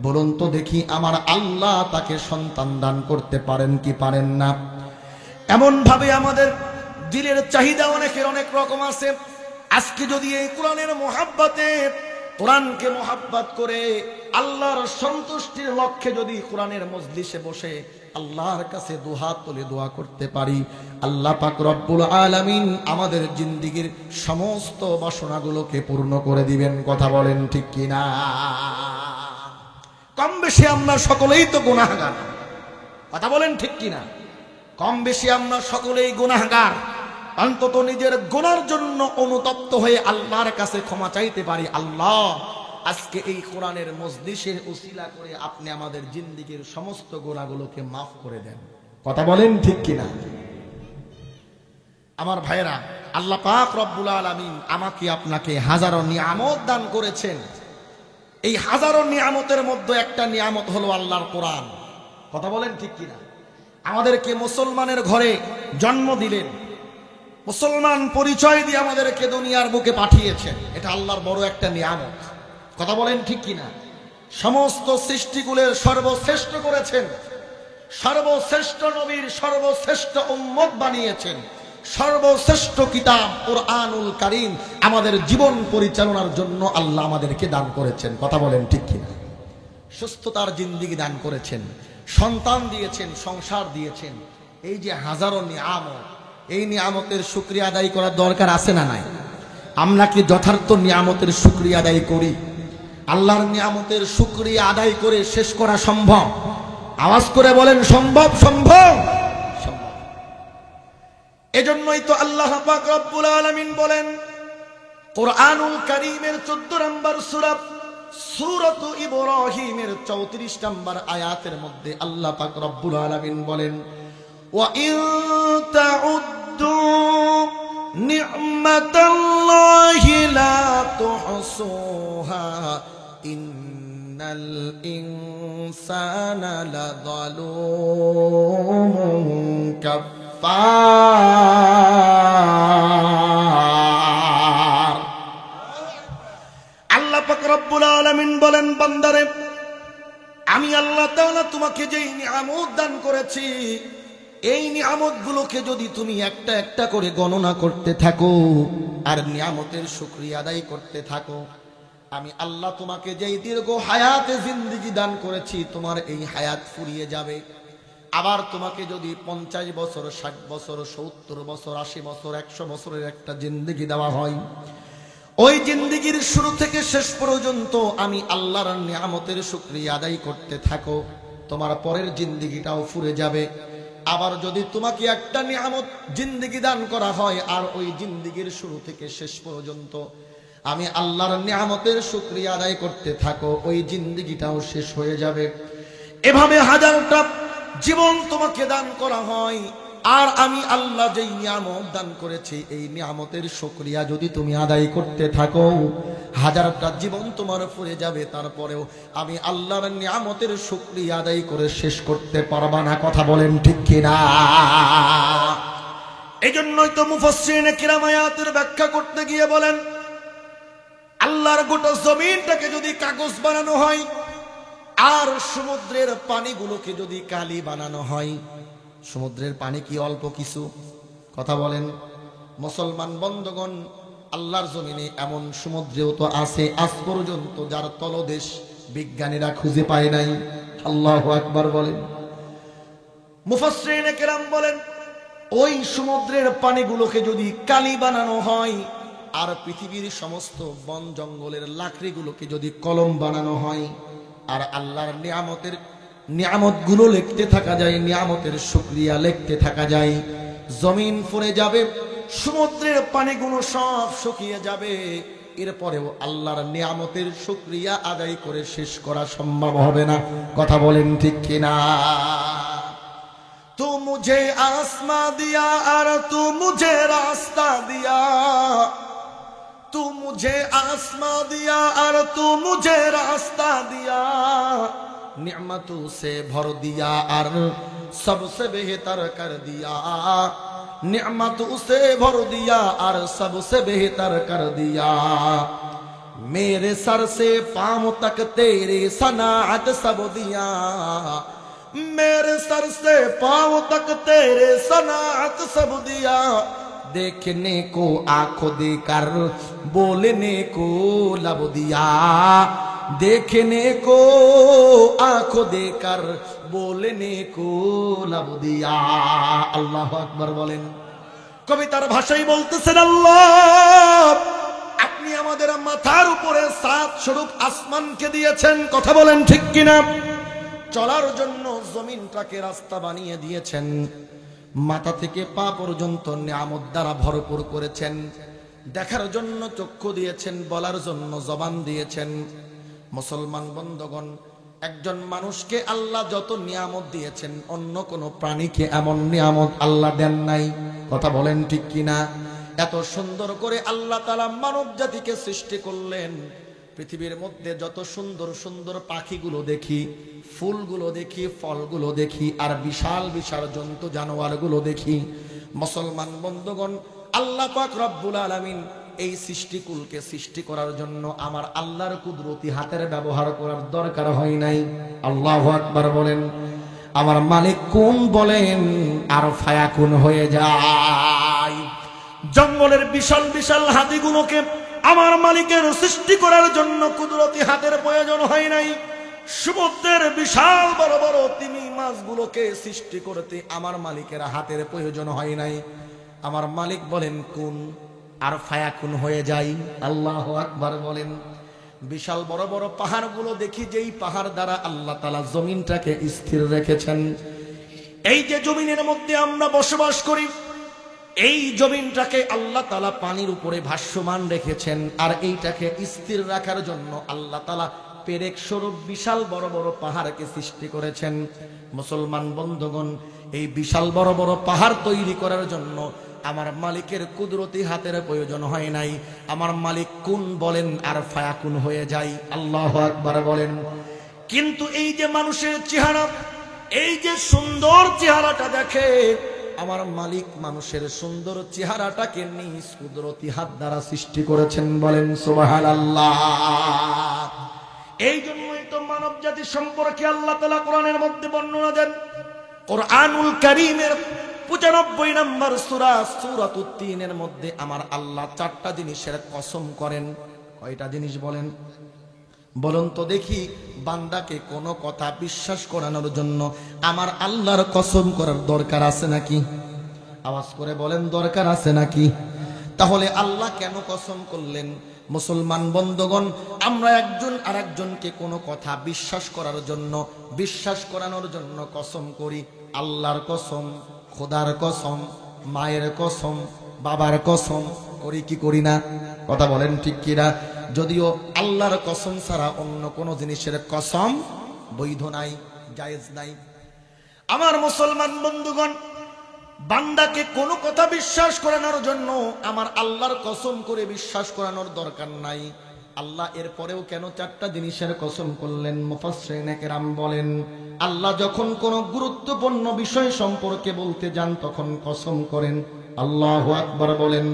বলুন তো দেখি আমার আল্লাহ তাকে সন্তান দান করতে পারেন কি পারেন না? এমন ভাবে আমাদের দিলের চাহিদা অনেকের অনেক রকম আছে। আজকে যদি এই কোরআনের মোহাব্বতে, কোরআনকে মোহাব্বত করে আল্লাহর সন্তুষ্টির লক্ষ্যে যদি কোরআনের মজলিসে বসে আল্লাহর কাছে দুহাত তুলে দোয়া করতে পারি, আল্লাহ পাক রব্বুল আলামিন আমাদের জিন্দেগীর সমস্ত বাসনাগুলোকে পূর্ণ করে দিবেন, কথা বলেন ঠিক কিনা? কম বেশি আমরা সকলেই তো গুনাহগার, কথা বলেন ঠিক কিনা? কম বেশি আমরা সকলেই গুনাহগার। অন্তত নিজের গুনার জন্য অনুতপ্ত হয়ে আল্লাহর কাছে ক্ষমা চাইতে পারি, আল্লাহ, আজকে এই কোরআনের মজলিসের উসিলা করে আপনি আমাদের জিন্দেগীর সমস্ত গুনাহগুলোকে মাফ করে দেন, কথা বলেন ঠিক কিনা? আমার ভাইরা, আল্লাহ পাক রব্বুল আলামিন আমাকে আপনাকে হাজারো নিয়ামত দান করেছেন। এই হাজারো নিয়ামতের মধ্যে একটা নিয়ামত হলো আল্লাহর কোরআন, কথা বলেন ঠিক কিনা? আমাদেরকে মুসলমানের ঘরে জন্ম দিলেন, মুসলমান পরিচয় দিয়ে আমাদেরকে দুনিয়ার বুকে পাঠিয়েছেন, এটা আল্লাহর বড় একটা নিয়ামত, কথা বলেন ঠিক কিনা? সমস্ত সৃষ্টিকুলের সর্বশ্রেষ্ঠ করেছেন, সর্বশ্রেষ্ঠ নবীর সর্বশ্রেষ্ঠ উম্মত বানিয়েছেন, সর্বশ্রেষ্ঠ কিতাব কুরআনুল কারীম আমাদের জীবন পরিচালনার জন্য আল্লাহ আমাদেরকে দান করেছেন। কথা বলেন ঠিক কিনা? সুস্থতার জিন্দেগি দান করেছেন, সন্তান দিয়েছেন, সংসার দিয়েছেন। এই যে হাজারো নিয়ামত, এই নিয়ামতের শুকরিয়া আদায় করার দরকার আছে না নাই? আমরা কি যথার্থ নিয়ামতের শুকরিয়া আদায় করি? আল্লাহর নিয়ামতের শুকরিয়া আদায় করে শেষ করা সম্ভব? আওয়াজ করে বলেন সম্ভব, সম্ভব, সম্ভব। এজন্যই তো আল্লাহ পাক রব্বুল আলামিন বলেন কুরআনুল কারীমের 14 নম্বর সূরা সূরাতু ইব্রাহিমের 34 নম্বর আয়াতের মধ্যে আল্লাহ পাক রব্বুল আলামিন বলেন ওয়া ইন তাউদ্দু নি'মাতাল্লাহি লা তুহসুহা ইন্নাল ইনসানা লাযালুমুন কাফফার। আল্লাহ পাক রব্বুল আলামিন বলেন বান্দারে, আমি আল্লাহ তাআলা তোমাকে যেই নিয়ামত দান করেছি, এই নিয়ামতগুলোকে যদি তুমি একটা একটা করে গণনা করতে থাকো আর নিয়ামতের শুকরিয়া আদায় করতে থাকো, আমি আল্লাহ তোমাকে যেই দীর্ঘ হায়াতে জিন্দেগি দান করেছি, তোমার এই হায়াত ফুরিয়ে যাবে। আবার তোমাকে যদি 50 বছর, 60 বছর, 70 বছর, 80 বছর, 100 বছরের একটা জিন্দেগি দেওয়া হয়, ওই জিন্দেগির শুরু থেকে শেষ পর্যন্ত আমি আল্লাহর নিয়ামতের শুকরিয়া আদায় করতে থাকো, তোমার পরের জিন্দেগিটাও ফুরে যাবে। আবার যদি তোমাকে একটা নিয়ামত জিন্দেগি দান করা হয় আর ওই জিন্দেগির শুরু থেকে শেষ পর্যন্ত আমি আল্লাহর নিয়ামতের শুকরিয়া আদায় করতে থাকো, ওই জিন্দেগিটাও শেষ হয়ে যাবে। এভাবে হাজারটা জীবন তোমাকে দান করা হয়, আর আমি আল্লাহ যেই নিয়ামত দান করেছি এই নিয়ামতের শুকরিয়া যদি তুমি আদায় করতে থাকো, হাজারটা জীবন তোমার ফুরে যাবে, তারপরেও আমি আল্লাহর নিয়ামতের শুকরিয়া আদায় করে শেষ করতে পারবা না। কথা বলেন ঠিক কিনা? এই জন্যই তো মুফাসসিরিনে কিরাম আয়াতের ব্যাখ্যা করতে গিয়ে বলেন, আল্লাহর গোটা জমিনটাকে যদি কাগজ বানানো হয় আর সমুদ্রের পানিগুলোকে যদি কালি বানানো হয়, সমুদ্রের পানি কি অল্প কিছু? কথা বলেন। মুসলমান বন্ধুগণ, আল্লাহর জমিনে এমন সমুদ্রেও তো আছে আজ পর্যন্ত যার তলদেশ বিজ্ঞানীরা খুঁজে পায় নাই। আল্লাহু আকবার বলেন। মুফাসসিরিনে কেরাম বলেন, ওই সমুদ্রের পানিগুলোকে যদি কালি বানানো হয় আর পৃথিবীর সমস্ত বন জঙ্গলের লাকড়িগুলোকে যদি কলম বানানো হয় আর আল্লাহর নিয়ামতগুলো লিখতে থাকা যায়, নিয়ামতের শুকরিয়া লিখতে থাকা যায়, জমিন ফুরে যাবে, সমুদ্রের পানিগুলো সব শুকিয়ে যাবে, এরপরেও আল্লাহর নিয়ামতের শুকরিয়া আদায় করে শেষ করা সম্ভব হবে না। কথা বলেন ঠিক কিনা? তু মুঝে আসমা দিয়া আর তু মুঝে রাস্তা দিয়া, तू मुझे आसमां दिया और तू मुझे रास्ता दिया, निअमतों से भर दिया और सबसे बेहतर कर दिया, निअमतों से भर दिया और सबसे बेहतर कर दिया, मेरे सर से पांव तक तेरे सनाअत सब दिया, मेरे सर से पांव तक तेरे सनाअत सब दिया, देखने को आंखों देकर बोलने को लब दिया, देखने को आंखों देकर बोलने को लब दिया। আল্লাহু আকবার বলেন। কবিতার ভাষায় বলতেছেন, আল্লাহ আপনি আমাদের মাথার উপরে 7 স্বরূপ আসমানকে দিয়েছেন। কথা বলেন ঠিক কিনা? চলার জন্য জমিনটাকে রাস্তা বানিয়ে দিয়েছেন, মাথা থেকে পা পর্যন্ত নিয়ামত দ্বারা ভরপুর করেছেন, দেখার জন্য চক্ষু দিয়েছেন, বলার জন্য জবান দিয়েছেন। মুসলমান বন্ধুগণ, একজন মানুষকে আল্লাহ যত নিয়ামত দিয়েছেন অন্য কোন প্রাণীকে এমন নিয়ামত আল্লাহ দেন নাই। কথা বলেন ঠিক কিনা? এত সুন্দর করে আল্লাহ তাআলা মানব জাতিকে সৃষ্টি করলেন। পৃথিবীর মধ্যে যত সুন্দর সুন্দর পাখিগুলো দেখি, ফুলগুলো দেখি, ফলগুলো দেখি, আর বিশাল বিশাল জন্তু জানোয়ারগুলো দেখি, মুসলমান বন্ধুগণ আল্লাহ পাক রব্বুল আলামিন এই সৃষ্টিকুলকে সৃষ্টি করার জন্য আমার আল্লাহর কুদরতি হাতের ব্যবহার করার দরকার হয় নাই। আল্লাহু আকবার বলেন। আমার মালিক কোন বলেন আর ফায়াকুন হয়ে যায়। জঙ্গলের বিশাল বিশাল হাতিগুলোকে আমার মালিকের সৃষ্টি করার জন্য কুদরতি হাতের প্রয়োজন হয় নাই। সমুদ্রের বিশাল বড় বড় তিমি মাছগুলোকে সৃষ্টি করতে আমার মালিকের হাতের প্রয়োজন হয় নাই। আমার মালিক বলেন কোন আর ফায়াকুন হয়ে যায়। আল্লাহু আকবার বলেন। বিশাল বড় বড় পাহাড়গুলো দেখি, যেই পাহাড় দ্বারা আল্লাহ তাআলা জমিনটাকে স্থির রেখেছেন। এই যে জমিনের মধ্যে আমরা বসবাস করি, এই জমিনটাকে আল্লাহ তাআলা পানির উপরে ভাসমান রেখেছেন। আর এইটাকে স্থির রাখার জন্য আল্লাহ তাআলা পেরেক স্বরূপ বিশাল বড় বড় পাহাড়কে সৃষ্টি করেছেন। মুসলমান বন্ধুগণ, এই বিশাল বড় বড় পাহাড় তৈরি করার জন্য আমার মালিকের কুদরতি হাতের প্রয়োজন হয় নাই। আমার মালিক কোন বলেন আর ফায়াকুন হয়ে যায়। আল্লাহু আকবার বলেন। কিন্তু এই যে মানুষের চেহারা, এই যে সুন্দর চেহারাটা দেখে, আমার মালিক মানুষের সুন্দর চেহারাটাকে নিজ কুদরতি হাত দ্বারা সৃষ্টি করেছেন। বলেন সুবহানাল্লাহ। এই জন্যই তো মানব জাতি সম্পর্কে আল্লাহ তাআলা কোরআনের মধ্যে বর্ণনা দেন। কোরআনুল কারীমের 95 নম্বর সূরা সূরাতুত তিনের মধ্যে আমার আল্লাহ 4টা জিনিসের কসম করেন। কয়টা জিনিস বলেন? বলুন তো দেখি। বান্দাকে কোনো কথা বিশ্বাস করানোর জন্য আমার আল্লাহর কসম করার দরকার আছে নাকি? আওয়াজ করে বলেন, দরকার আছে নাকি? তাহলে আল্লাহ কেন কসম করলেন? মুসলমান বন্ধুগণ, আমরা একজন আরেকজনকে কোনো কথা বিশ্বাস করার জন্য, বিশ্বাস করানোর জন্য কসম করি। আল্লাহর কসম, খোদার কসম, মায়ের কসম, বাবার কসম করি কি করি না? কথা বলেন ঠিক কিনা? যদিও আল্লাহর কসম ছাড়া অন্য কোন জিনিসের কসম বৈধ নাই, জায়েজ নাই। আমার মুসলমান বন্ধুগণ, বান্দাকে কোনো কথা বিশ্বাস করানোর জন্য আমার আল্লাহর কসম করে বিশ্বাস করানোর দরকার নাই। আল্লাহ এরপরেও কেন 4টা জিনিসের কসম করলেন? মুফাসসিরিনে কেরাম বলেন, আল্লাহ যখন কোনো গুরুত্বপূর্ণ বিষয় সম্পর্কে বলতে যান তখন কসম করেন। আল্লাহু আকবার বলেন।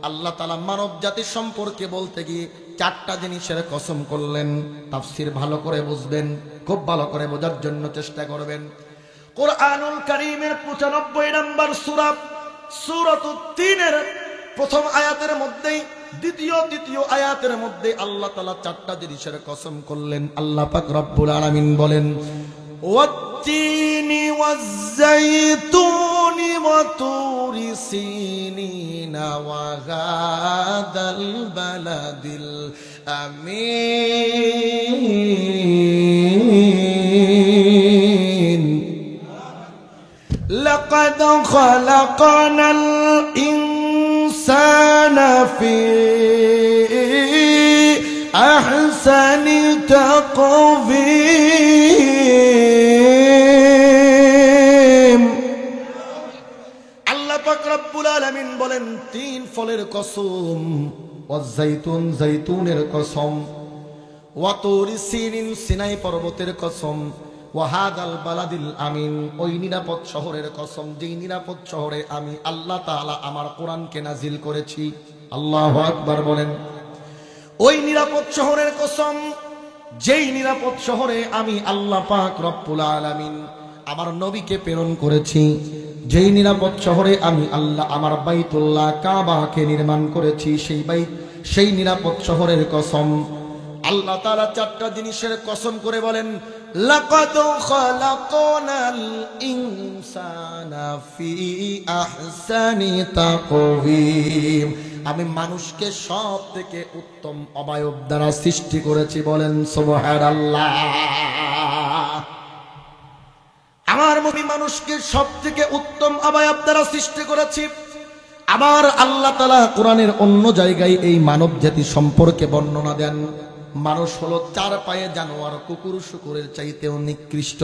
আল্লাহ তাআলা মানব জাতি সম্পর্কে বলতে গিয়ে 4টা জিনিসের কসম করলেন। তাফসীর ভালো করে বুঝবেন, খুব ভালো করে বোঝার জন্য চেষ্টা করবেন। কোরআনুল কারীমের 95 নম্বর সূরা সূরাতুত তিনের প্রথম আয়াতের মধ্যেই দ্বিতীয় আয়াতের মধ্যে আল্লাহ তাআলা 4টা জিনিসের কসম করলেন। আল্লাহ পাক রব্বুল আলামিন বলেন, ওয়াত-তিনি ওয়াজ-যাইতুনি ওয়া তুরি সিনিনা ওয়া হাদাল বালাদিল আমিন লাকাদ খালাকনাল ইনসানা ফি আহসানি তাকওয়িম। আল্লাহ পাক রব্বুল আলামিন বলেন, 3 ফলের কসম, ওয়াজ-যাইতুন, যাইতুনের কসম, ওয়া তুরি সিনিন, সিনাই পর্বতের কসম, ওয়া হাদাল বালাদিল আমিন, ওই নিরাপদ শহরের কসম, যেই নিরাপদ শহরে আমি আল্লাহ তাআলা আমার কোরআনকে নাজিল করেছি। আল্লাহু আকবার বলেন। ওই নিরাপদ শহরের কসম, যেই নিরাপদ শহরে আমি আল্লাহ পাক রব্বুল আলামিন আমার নবীকে প্রেরণ করেছি, যেই নিরাপদ শহরে আমি আল্লাহ আমার বাইতুল্লাহ কাবাকে নির্মাণ করেছি, সেই নিরাপদ শহরের কসম। আল্লাহ তাআলা 4টা জিনিসের কসম করে বলেন, লাকাদ খালাকনাল ইনসানা ফি আহসানি তাকওয়িম, আমি মানুষকে সব থেকে উত্তম অবয়ব দ্বারা সৃষ্টি করেছি। বলেন সুবহানাল্লাহ। আমার নবী মানুষকে সব থেকে উত্তম অবয়ব দ্বারা সৃষ্টি করেছি। আবার আল্লাহ তাআলা কোরআনের অন্য জায়গায় এই মানব জাতি সম্পর্কে বর্ণনা দেন, মানুষ হলো 4 পায়ে জানোয়ার, কুকুর শুকুরের চাইতেও নিকৃষ্ট।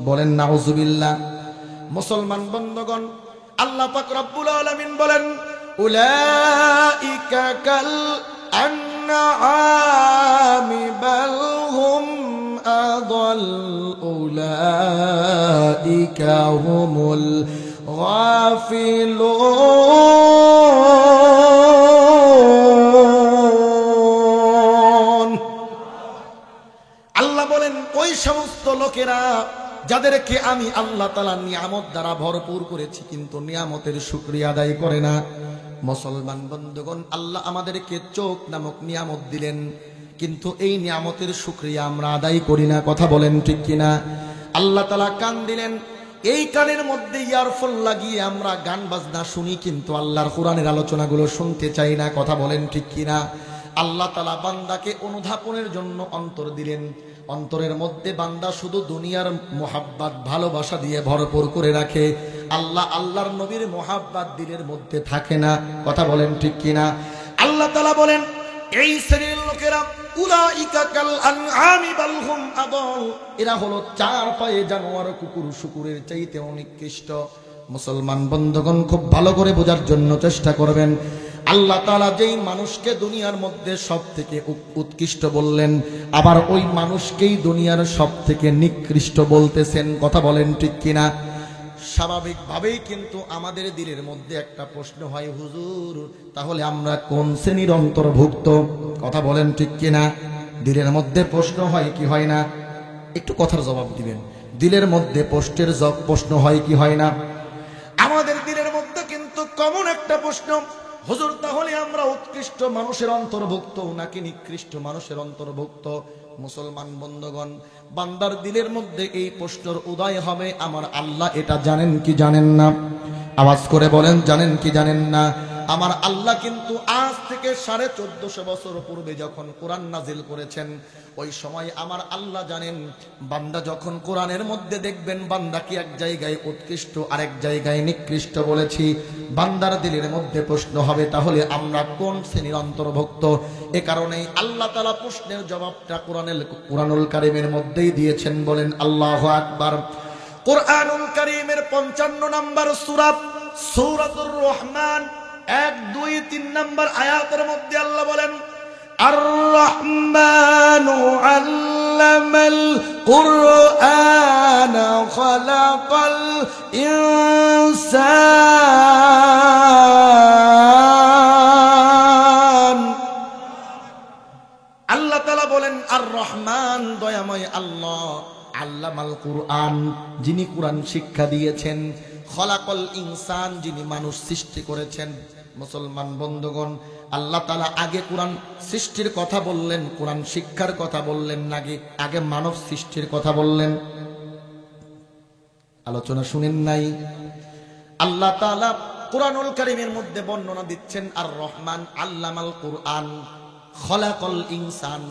বলেন নাউজুবিল্লাহ। মুসলমান বন্ধুগণ, আল্লাহ পাক রব্বুল আলামিন বলেন, উলাইকা কাল আনআমি বাল হুম আদাল উলাইকা হুমুল গাফিলুন। লোকেরা যাদেরকে আমি আল্লাহ তাআলা নিয়ামত দ্বারা ভরপুর করেছি কিন্তু নিয়ামতের শুকরিয়া আদায় করে না। মুসলমান বন্ধুগণ, আল্লাহ আমাদেরকে চোখ নামক নিয়ামত দিলেন, কিন্তু এই নিয়ামতের শুকরিয়া আমরা আদায় করি না। কথা বলেন ঠিক কিনা? আল্লাহ তাআলা কান দিলেন, এই কানের মধ্যে ইয়ারফোন লাগিয়ে আমরা গান বাজনা শুনি, কিন্তু আল্লাহর কোরআনের আলোচনাগুলো শুনতে চাই না। কথা বলেন ঠিক কিনা? আল্লাহ তাআলা বান্দাকে অনুধাবনের জন্য অন্তর দিলেন, অন্তরের মধ্যে বান্দা শুধু দুনিয়ার মোহাব্বত ভালোবাসা দিয়ে ভরপুর করে রাখে, আল্লাহর নবীর মোহাব্বত দিলের মধ্যে থাকে না। কথা বলেন ঠিক কিনা? আল্লাহ তাআলা বলেন, এই শ্রেণীর লোকেরা উলাইকা কাল আনআমি বাল হুম আদল, এরা হলো চার পায়ে জানোয়ার, কুকুর শুকুরের চাইতে নিকৃষ্ট। মুসলমান বন্ধুগণ, খুব ভালো করে বোঝার জন্য চেষ্টা করবেন। আল্লাহ তাআলা যেই মানুষকে দুনিয়ার মধ্যে সব থেকে উৎকৃষ্ট বললেন, আবার ওই মানুষকেই দুনিয়ার সব থেকে নিকৃষ্ট বলতেছেন। কথা বলেন ঠিক কিনা? স্বাভাবিকভাবেই কিন্তু আমাদের দিলের মধ্যে একটা প্রশ্ন হয়, হুজুর তাহলে আমরা কোন শ্রেণীর অন্তর্ভুক্ত? কথা বলেন ঠিক কিনা? দিলের মধ্যে প্রশ্ন হয় কি হয় না? একটু কথার জবাব দিবেন। দিলের মধ্যে প্রশ্ন হয় কি হয় না? আমাদের দিলের মধ্যে কিন্তু কমন একটা প্রশ্ন, হুজুর তাহলে আমরা উৎকৃষ্ট মানুষের অন্তর্ভুক্ত নাকি নিকৃষ্ট মানুষের অন্তর্ভুক্ত? মুসলমান বন্ধুগণ, বান্দার দিলের মধ্যে এই প্রশ্নের উদয় হবে, আমার আল্লাহ এটা জানেন কি জানেন না? আওয়াজ করে বলেন, জানেন কি জানেন না? আমার আল্লাহ কিন্তু আজ থেকে 1450 বছর পূর্বে যখন কোরআন নাজিল করেছেন, ওই সময় আমার আল্লাহ জানেন বান্দা যখন কোরআনের মধ্যে দেখবেন বান্দা কি এক জায়গায় উৎকৃষ্ট আরেক জায়গায় নিকৃষ্ট বলেছি, বান্দার দিলের মধ্যে প্রশ্ন হবে তাহলে আমরা কোন শ্রেণীর অন্তর্ভুক্ত? এ কারণেই আল্লাহ তাআলা প্রশ্নের জবাবটা কোরআনুল কারীমের মধ্যেই দিয়েছেন। বলেন আল্লাহু আকবার। কোরআনুল কারীমের 55 নম্বর সূরা সূরাতুর রহমান 1, 2, 3 নম্বর আয়াতের মধ্যে আল্লাহ বলেন, আর রহমানু আল্লামাল কুরআন খালাকাল ইনসান। আল্লাহ তাআলা বলেন আর রহমান, দয়াময় আল্লাহ, আল্লামাল কুরআন, যিনি কোরআন শিক্ষা দিয়েছেন, খলাকল ইনসান, যিনি মানুষ সৃষ্টি করেছেন। মুসলমান বন্ধুগণ, আল্লাহ তাআলা আগে কোরআন সৃষ্টির কথা বললেন, কোরআন শিক্ষার কথা বললেন নাকি আগে মানব সৃষ্টির কথা বললেন? আলোচনা শুনেন নাই? আল্লাহ তাআলা কোরআনুল কারীমের মধ্যে বর্ণনা দিচ্ছেন, আর রহমান আল্লামাল কুরআন খলাকল ইনসান।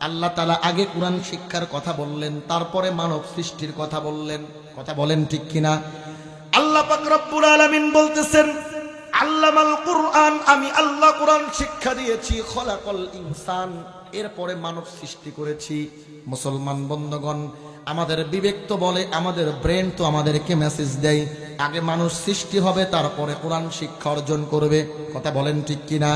আল্লাহ তাআলা আগে কোরআন শিক্ষার কথা বললেন, তারপরে মানব সৃষ্টির কথা বললেন। কথা বলেন ঠিক কিনা? আল্লাহ পাক রব্বুল আলামিন বলতেছেন, আল্লামাল কুরআন, আমি আল্লাহ কোরআন শিক্ষা দিয়েছি, খলাকল ইনসান, এরপরে মানব সৃষ্টি করেছি। মুসলমান বন্ধুগণ, আমাদের বিবেক তো বলে, আমাদের ব্রেন তো আমাদেরকে মেসেজ দেয়, আগে মানুষ সৃষ্টি হবে তারপরে কোরআন শিক্ষা অর্জন করবে। কথা বলেন ঠিক কিনা?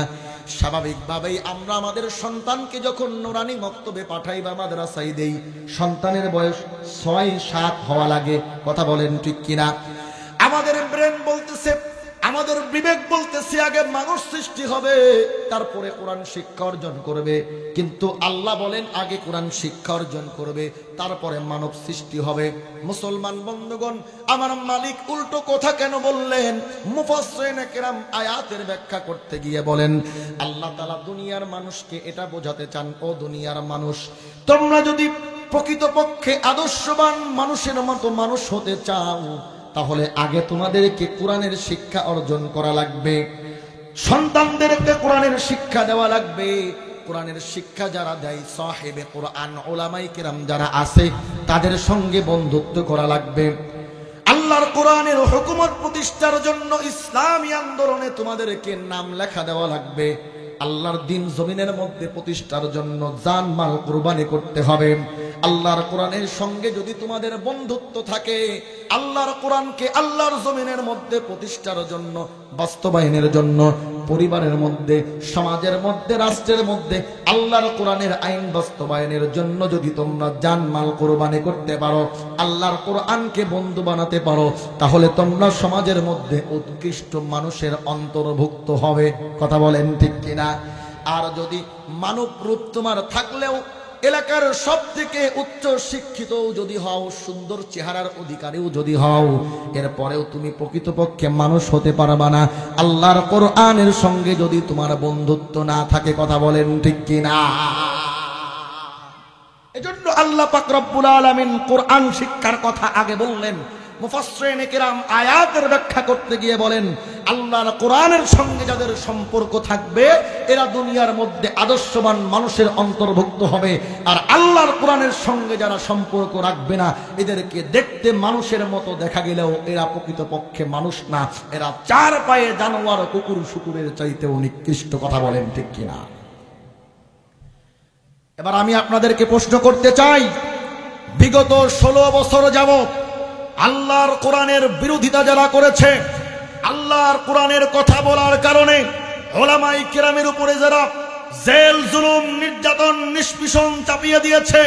স্বাভাবিকভাবেই আমরা আমাদের সন্তানকে যখন নুরানি মক্তবে পাঠাই বা মাদ্রাসায় দেই, সন্তানের বয়স 6-7 হওয়া লাগে। কথা বলেন ঠিক কিনা? আমাদের ব্রেন বলতেছে, আমাদের বিবেক বলতেছে আগে মানুষ সৃষ্টি হবে তারপরে কোরআন শিক্ষা অর্জন করবে, কিন্তু আল্লাহ বলেন আগে কোরআন শিক্ষা অর্জন করবে তারপরে মানব সৃষ্টি হবে। মুসলমান বন্ধুগণ, আমার মালিক উল্টো কথা কেন বললেন? মুফাসসিরিনে কেরাম আয়াতের ব্যাখ্যা করতে গিয়ে বলেন, আল্লাহ তাআলা দুনিয়ার মানুষকে এটা বোঝাতে চান, ও দুনিয়ার মানুষ, তোমরা যদি প্রকৃতপক্ষে আদর্শবান মানুষের মতো মানুষ হতে চাও তাহলে আগে তোমাদেরকে কোরআনের শিক্ষা অর্জন করা লাগবে, সন্তানদেরকে কোরআনের শিক্ষা দেওয়া লাগবে। কোরআনের শিক্ষা যারা দেয়, সাহেবে কোরআন উলামায়ে কেরাম যারা আছে, তাদের সঙ্গে বন্ধুত্ব করা লাগবে। আল্লাহর কোরআনের হুকুমত প্রতিষ্ঠার জন্য ইসলামী আন্দোলনে তোমাদেরকে নাম লেখা দেওয়া লাগবে। আল্লাহর দ্বীন জমিনের মধ্যে প্রতিষ্ঠার জন্য জান মাল কুরবানি করতে হবে। আল্লাহর কোরআনের সঙ্গে যদি তোমাদের বন্ধুত্ব থাকে, আল্লাহর কোরআনকে আল্লাহর জমিনের মধ্যে প্রতিষ্ঠার জন্য, বাস্তবায়নের জন্য, পরিবারের মধ্যে, সমাজের মধ্যে, রাষ্ট্রের মধ্যে আল্লাহর কোরআনের আইন বাস্তবায়নের জন্য যদি তোমরা জান মাল কুরবানি করতে পারো, আল্লাহর কোরআনকে বন্ধু বানাতে পারো, তাহলে তোমরা সমাজের মধ্যে উৎকৃষ্ট মানুষের অন্তর্ভুক্ত হবে। কথা বলেন ঠিক কিনা? আর যদি মানব রূপ তোমার থাকলেও এলাকার সব থেকে উচ্চ শিক্ষিত যদি হও, সুন্দর চেহারার অধিকারীও যদি হও, এরপরেও তুমি প্রকৃতপক্ষে মানুষ হতে পারবা না আল্লাহর কোরআনের সঙ্গে যদি তোমার বন্ধুত্ব না থাকে। কথা বলেন ঠিক কিনা? এজন্য আল্লাহ পাক রব্বুল আলামিন কোরআন শিক্ষার কথা আগে বললেন। মুফাসসিরিনে কিরাম আয়াতের ব্যাখ্যা করতে গিয়ে বলেন, আল্লাহর কোরআনের সঙ্গে যাদের সম্পর্ক থাকবে এরা দুনিয়ার মধ্যে আদর্শবান মানুষের অন্তর্ভুক্ত হবে, আর আল্লাহর কোরআনের সঙ্গে যারা সম্পর্ক রাখবে না এদেরকে দেখতে মানুষের মতো দেখা গেলেও এরা প্রকৃতপক্ষে মানুষ না, এরা চার পায়ে জানোয়ার, কুকুর শুকুরের চাইতেও নিকৃষ্ট। কথা বলেন ঠিক কিনা? এবার আমি আপনাদেরকে প্রশ্ন করতে চাই, বিগত 16 বছর যাবত আল্লাহর কোরআনের বিরোধিতা যারা করেছে, আল্লাহর কোরআনের কথা বলার কারণে উলামায়ে কিরামের উপরে যারা জেল জুলুম নির্যাতন নিষ্পেষণ চাপিয়ে দিয়েছে,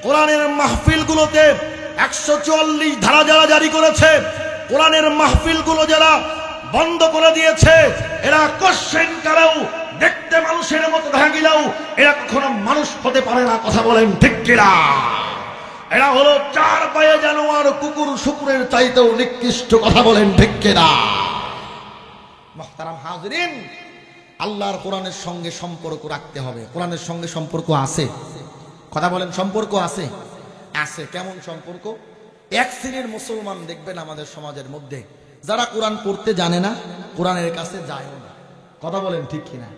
কোরআনের মাহফিলগুলোতে 144 ধারা যারা জারি করেছে, কোরআনের মাহফিলগুলো যারা বন্ধ করে দিয়েছে, এরা কোশ্চেন কালেও দেখতে মানুষের মতো দেখা গেলেও এরা কখনো মানুষ হতে পারে না। কথা বলেন ঠিক কিনা? এরা হলো চার পায়ে জানোয়ার, কুকুর শুকুরের চাইতেও নিকৃষ্ট। কথা বলেন ঠিক কিনা? মুহতারাম হাজিরিন, আল্লাহর কোরআনের সঙ্গে সম্পর্ক রাখতে হবে। কোরআনের সঙ্গে সম্পর্ক আছে? কথা বলেন, সম্পর্ক আছে? আছে। কেমন সম্পর্ক? এক শ্রেণীর মুসলমান দেখবেন আমাদের সমাজের মধ্যে যারা কোরআন পড়তে জানে না, কোরআনের কাছে যায়ও না। কথা বলেন ঠিক কিনা?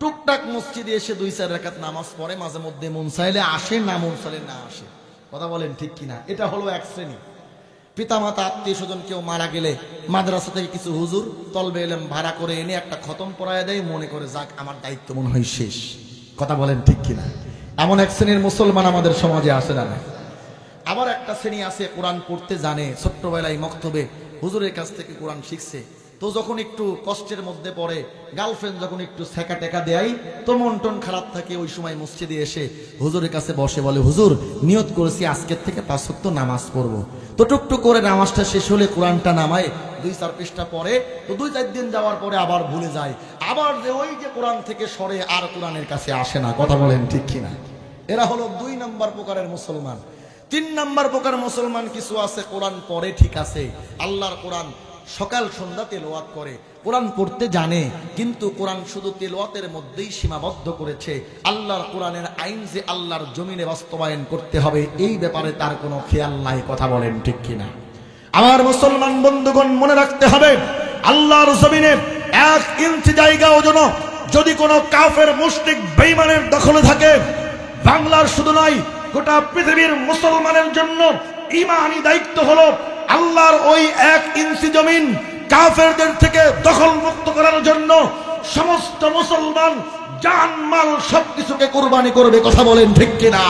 টুকটাক মসজিদে এসে 2-4 রাকাত নামাজ পড়ে, মাঝে মধ্যে মন চাইলে আসে, না মন চাইলে না আসে। কথা বলেন ঠিক কিনা? এটা হলো এক শ্রেণী। পিতামাতা আত্মীয় স্বজন কেউ মারা গেলে মাদ্রাসা থেকে কিছু হুজুর তলবে এলেম ভাড়া করে এনে একটা খতম পড়ায় দেয়, মনে করে যাক আমার দায়িত্ব মনে হয় শেষ। কথা বলেন ঠিক কিনা? এমন এক শ্রেণীর মুসলমান আমাদের সমাজে আছে না? আবার একটা শ্রেণী আছে কোরআন পড়তে জানে, ছোট্টবেলায় মক্তবে হুজুরের কাছ থেকে কোরআন শিখছে, তো যখন একটু কষ্টের মধ্যে পড়ে, গার্লফ্রেন্ড যখন একটু সেকা টেকা দেয়, তো মন টন খারাপ থাকে, ওই সময় মসজিদে এসে হুজুরের কাছে বসে বলে, হুজুর নিয়ত করেছি আজকের থেকে 5 ওয়াক্ত নামাজ পড়বো। তো টুকটুক করে নামাজটা শেষ হলে কোরআনটা নামায়, 2-4 পৃষ্ঠা পড়ে, তো 2-4 দিন যাওয়ার পরে আবার ভুলে যায়, আবার যে ওই যে কোরআন থেকে সরে আর কোরআনের কাছে আসে না। কথা বলেন ঠিক কিনা? এরা হলো 2 নম্বর প্রকারের মুসলমান। 3 নম্বর প্রকার মুসলমান কিছু আছে, কোরআন পড়ে ঠিক আছে, আল্লাহর কোরআন সকাল সন্ধ্যা তেলাওয়াত করে, কোরআন পড়তে জানে, কিন্তু কোরআন শুধু তেলাওয়াতের মধ্যেই সীমাবদ্ধ করেছে। আল্লাহর কোরআনের আইন যে আল্লাহর জমিনে বাস্তবায়ন করতে হবে এই ব্যাপারে তার কোনো খেয়াল নাই। কথা বলেন ঠিক কিনা? আমার মুসলমান বন্ধুগণ, মনে রাখতে হবে আল্লাহর জমিনে 1 ইঞ্চি জায়গাও যেন যদি কোনো কাফের মুশরিক বেঈমানের দখলে থাকে, বাংলার শুধু নয় গোটা পৃথিবীর মুসলমানের জন্য ঈমানি দায়িত্ব হলো আল্লাহর ওই 1 ইঞ্চি জমিন কাফেরদের থেকে দখল মুক্ত করার জন্য সমস্ত মুসলমান জান মাল সবকিছুকে কুরবানি করবে। কথা বলেন ঠিক কিনা?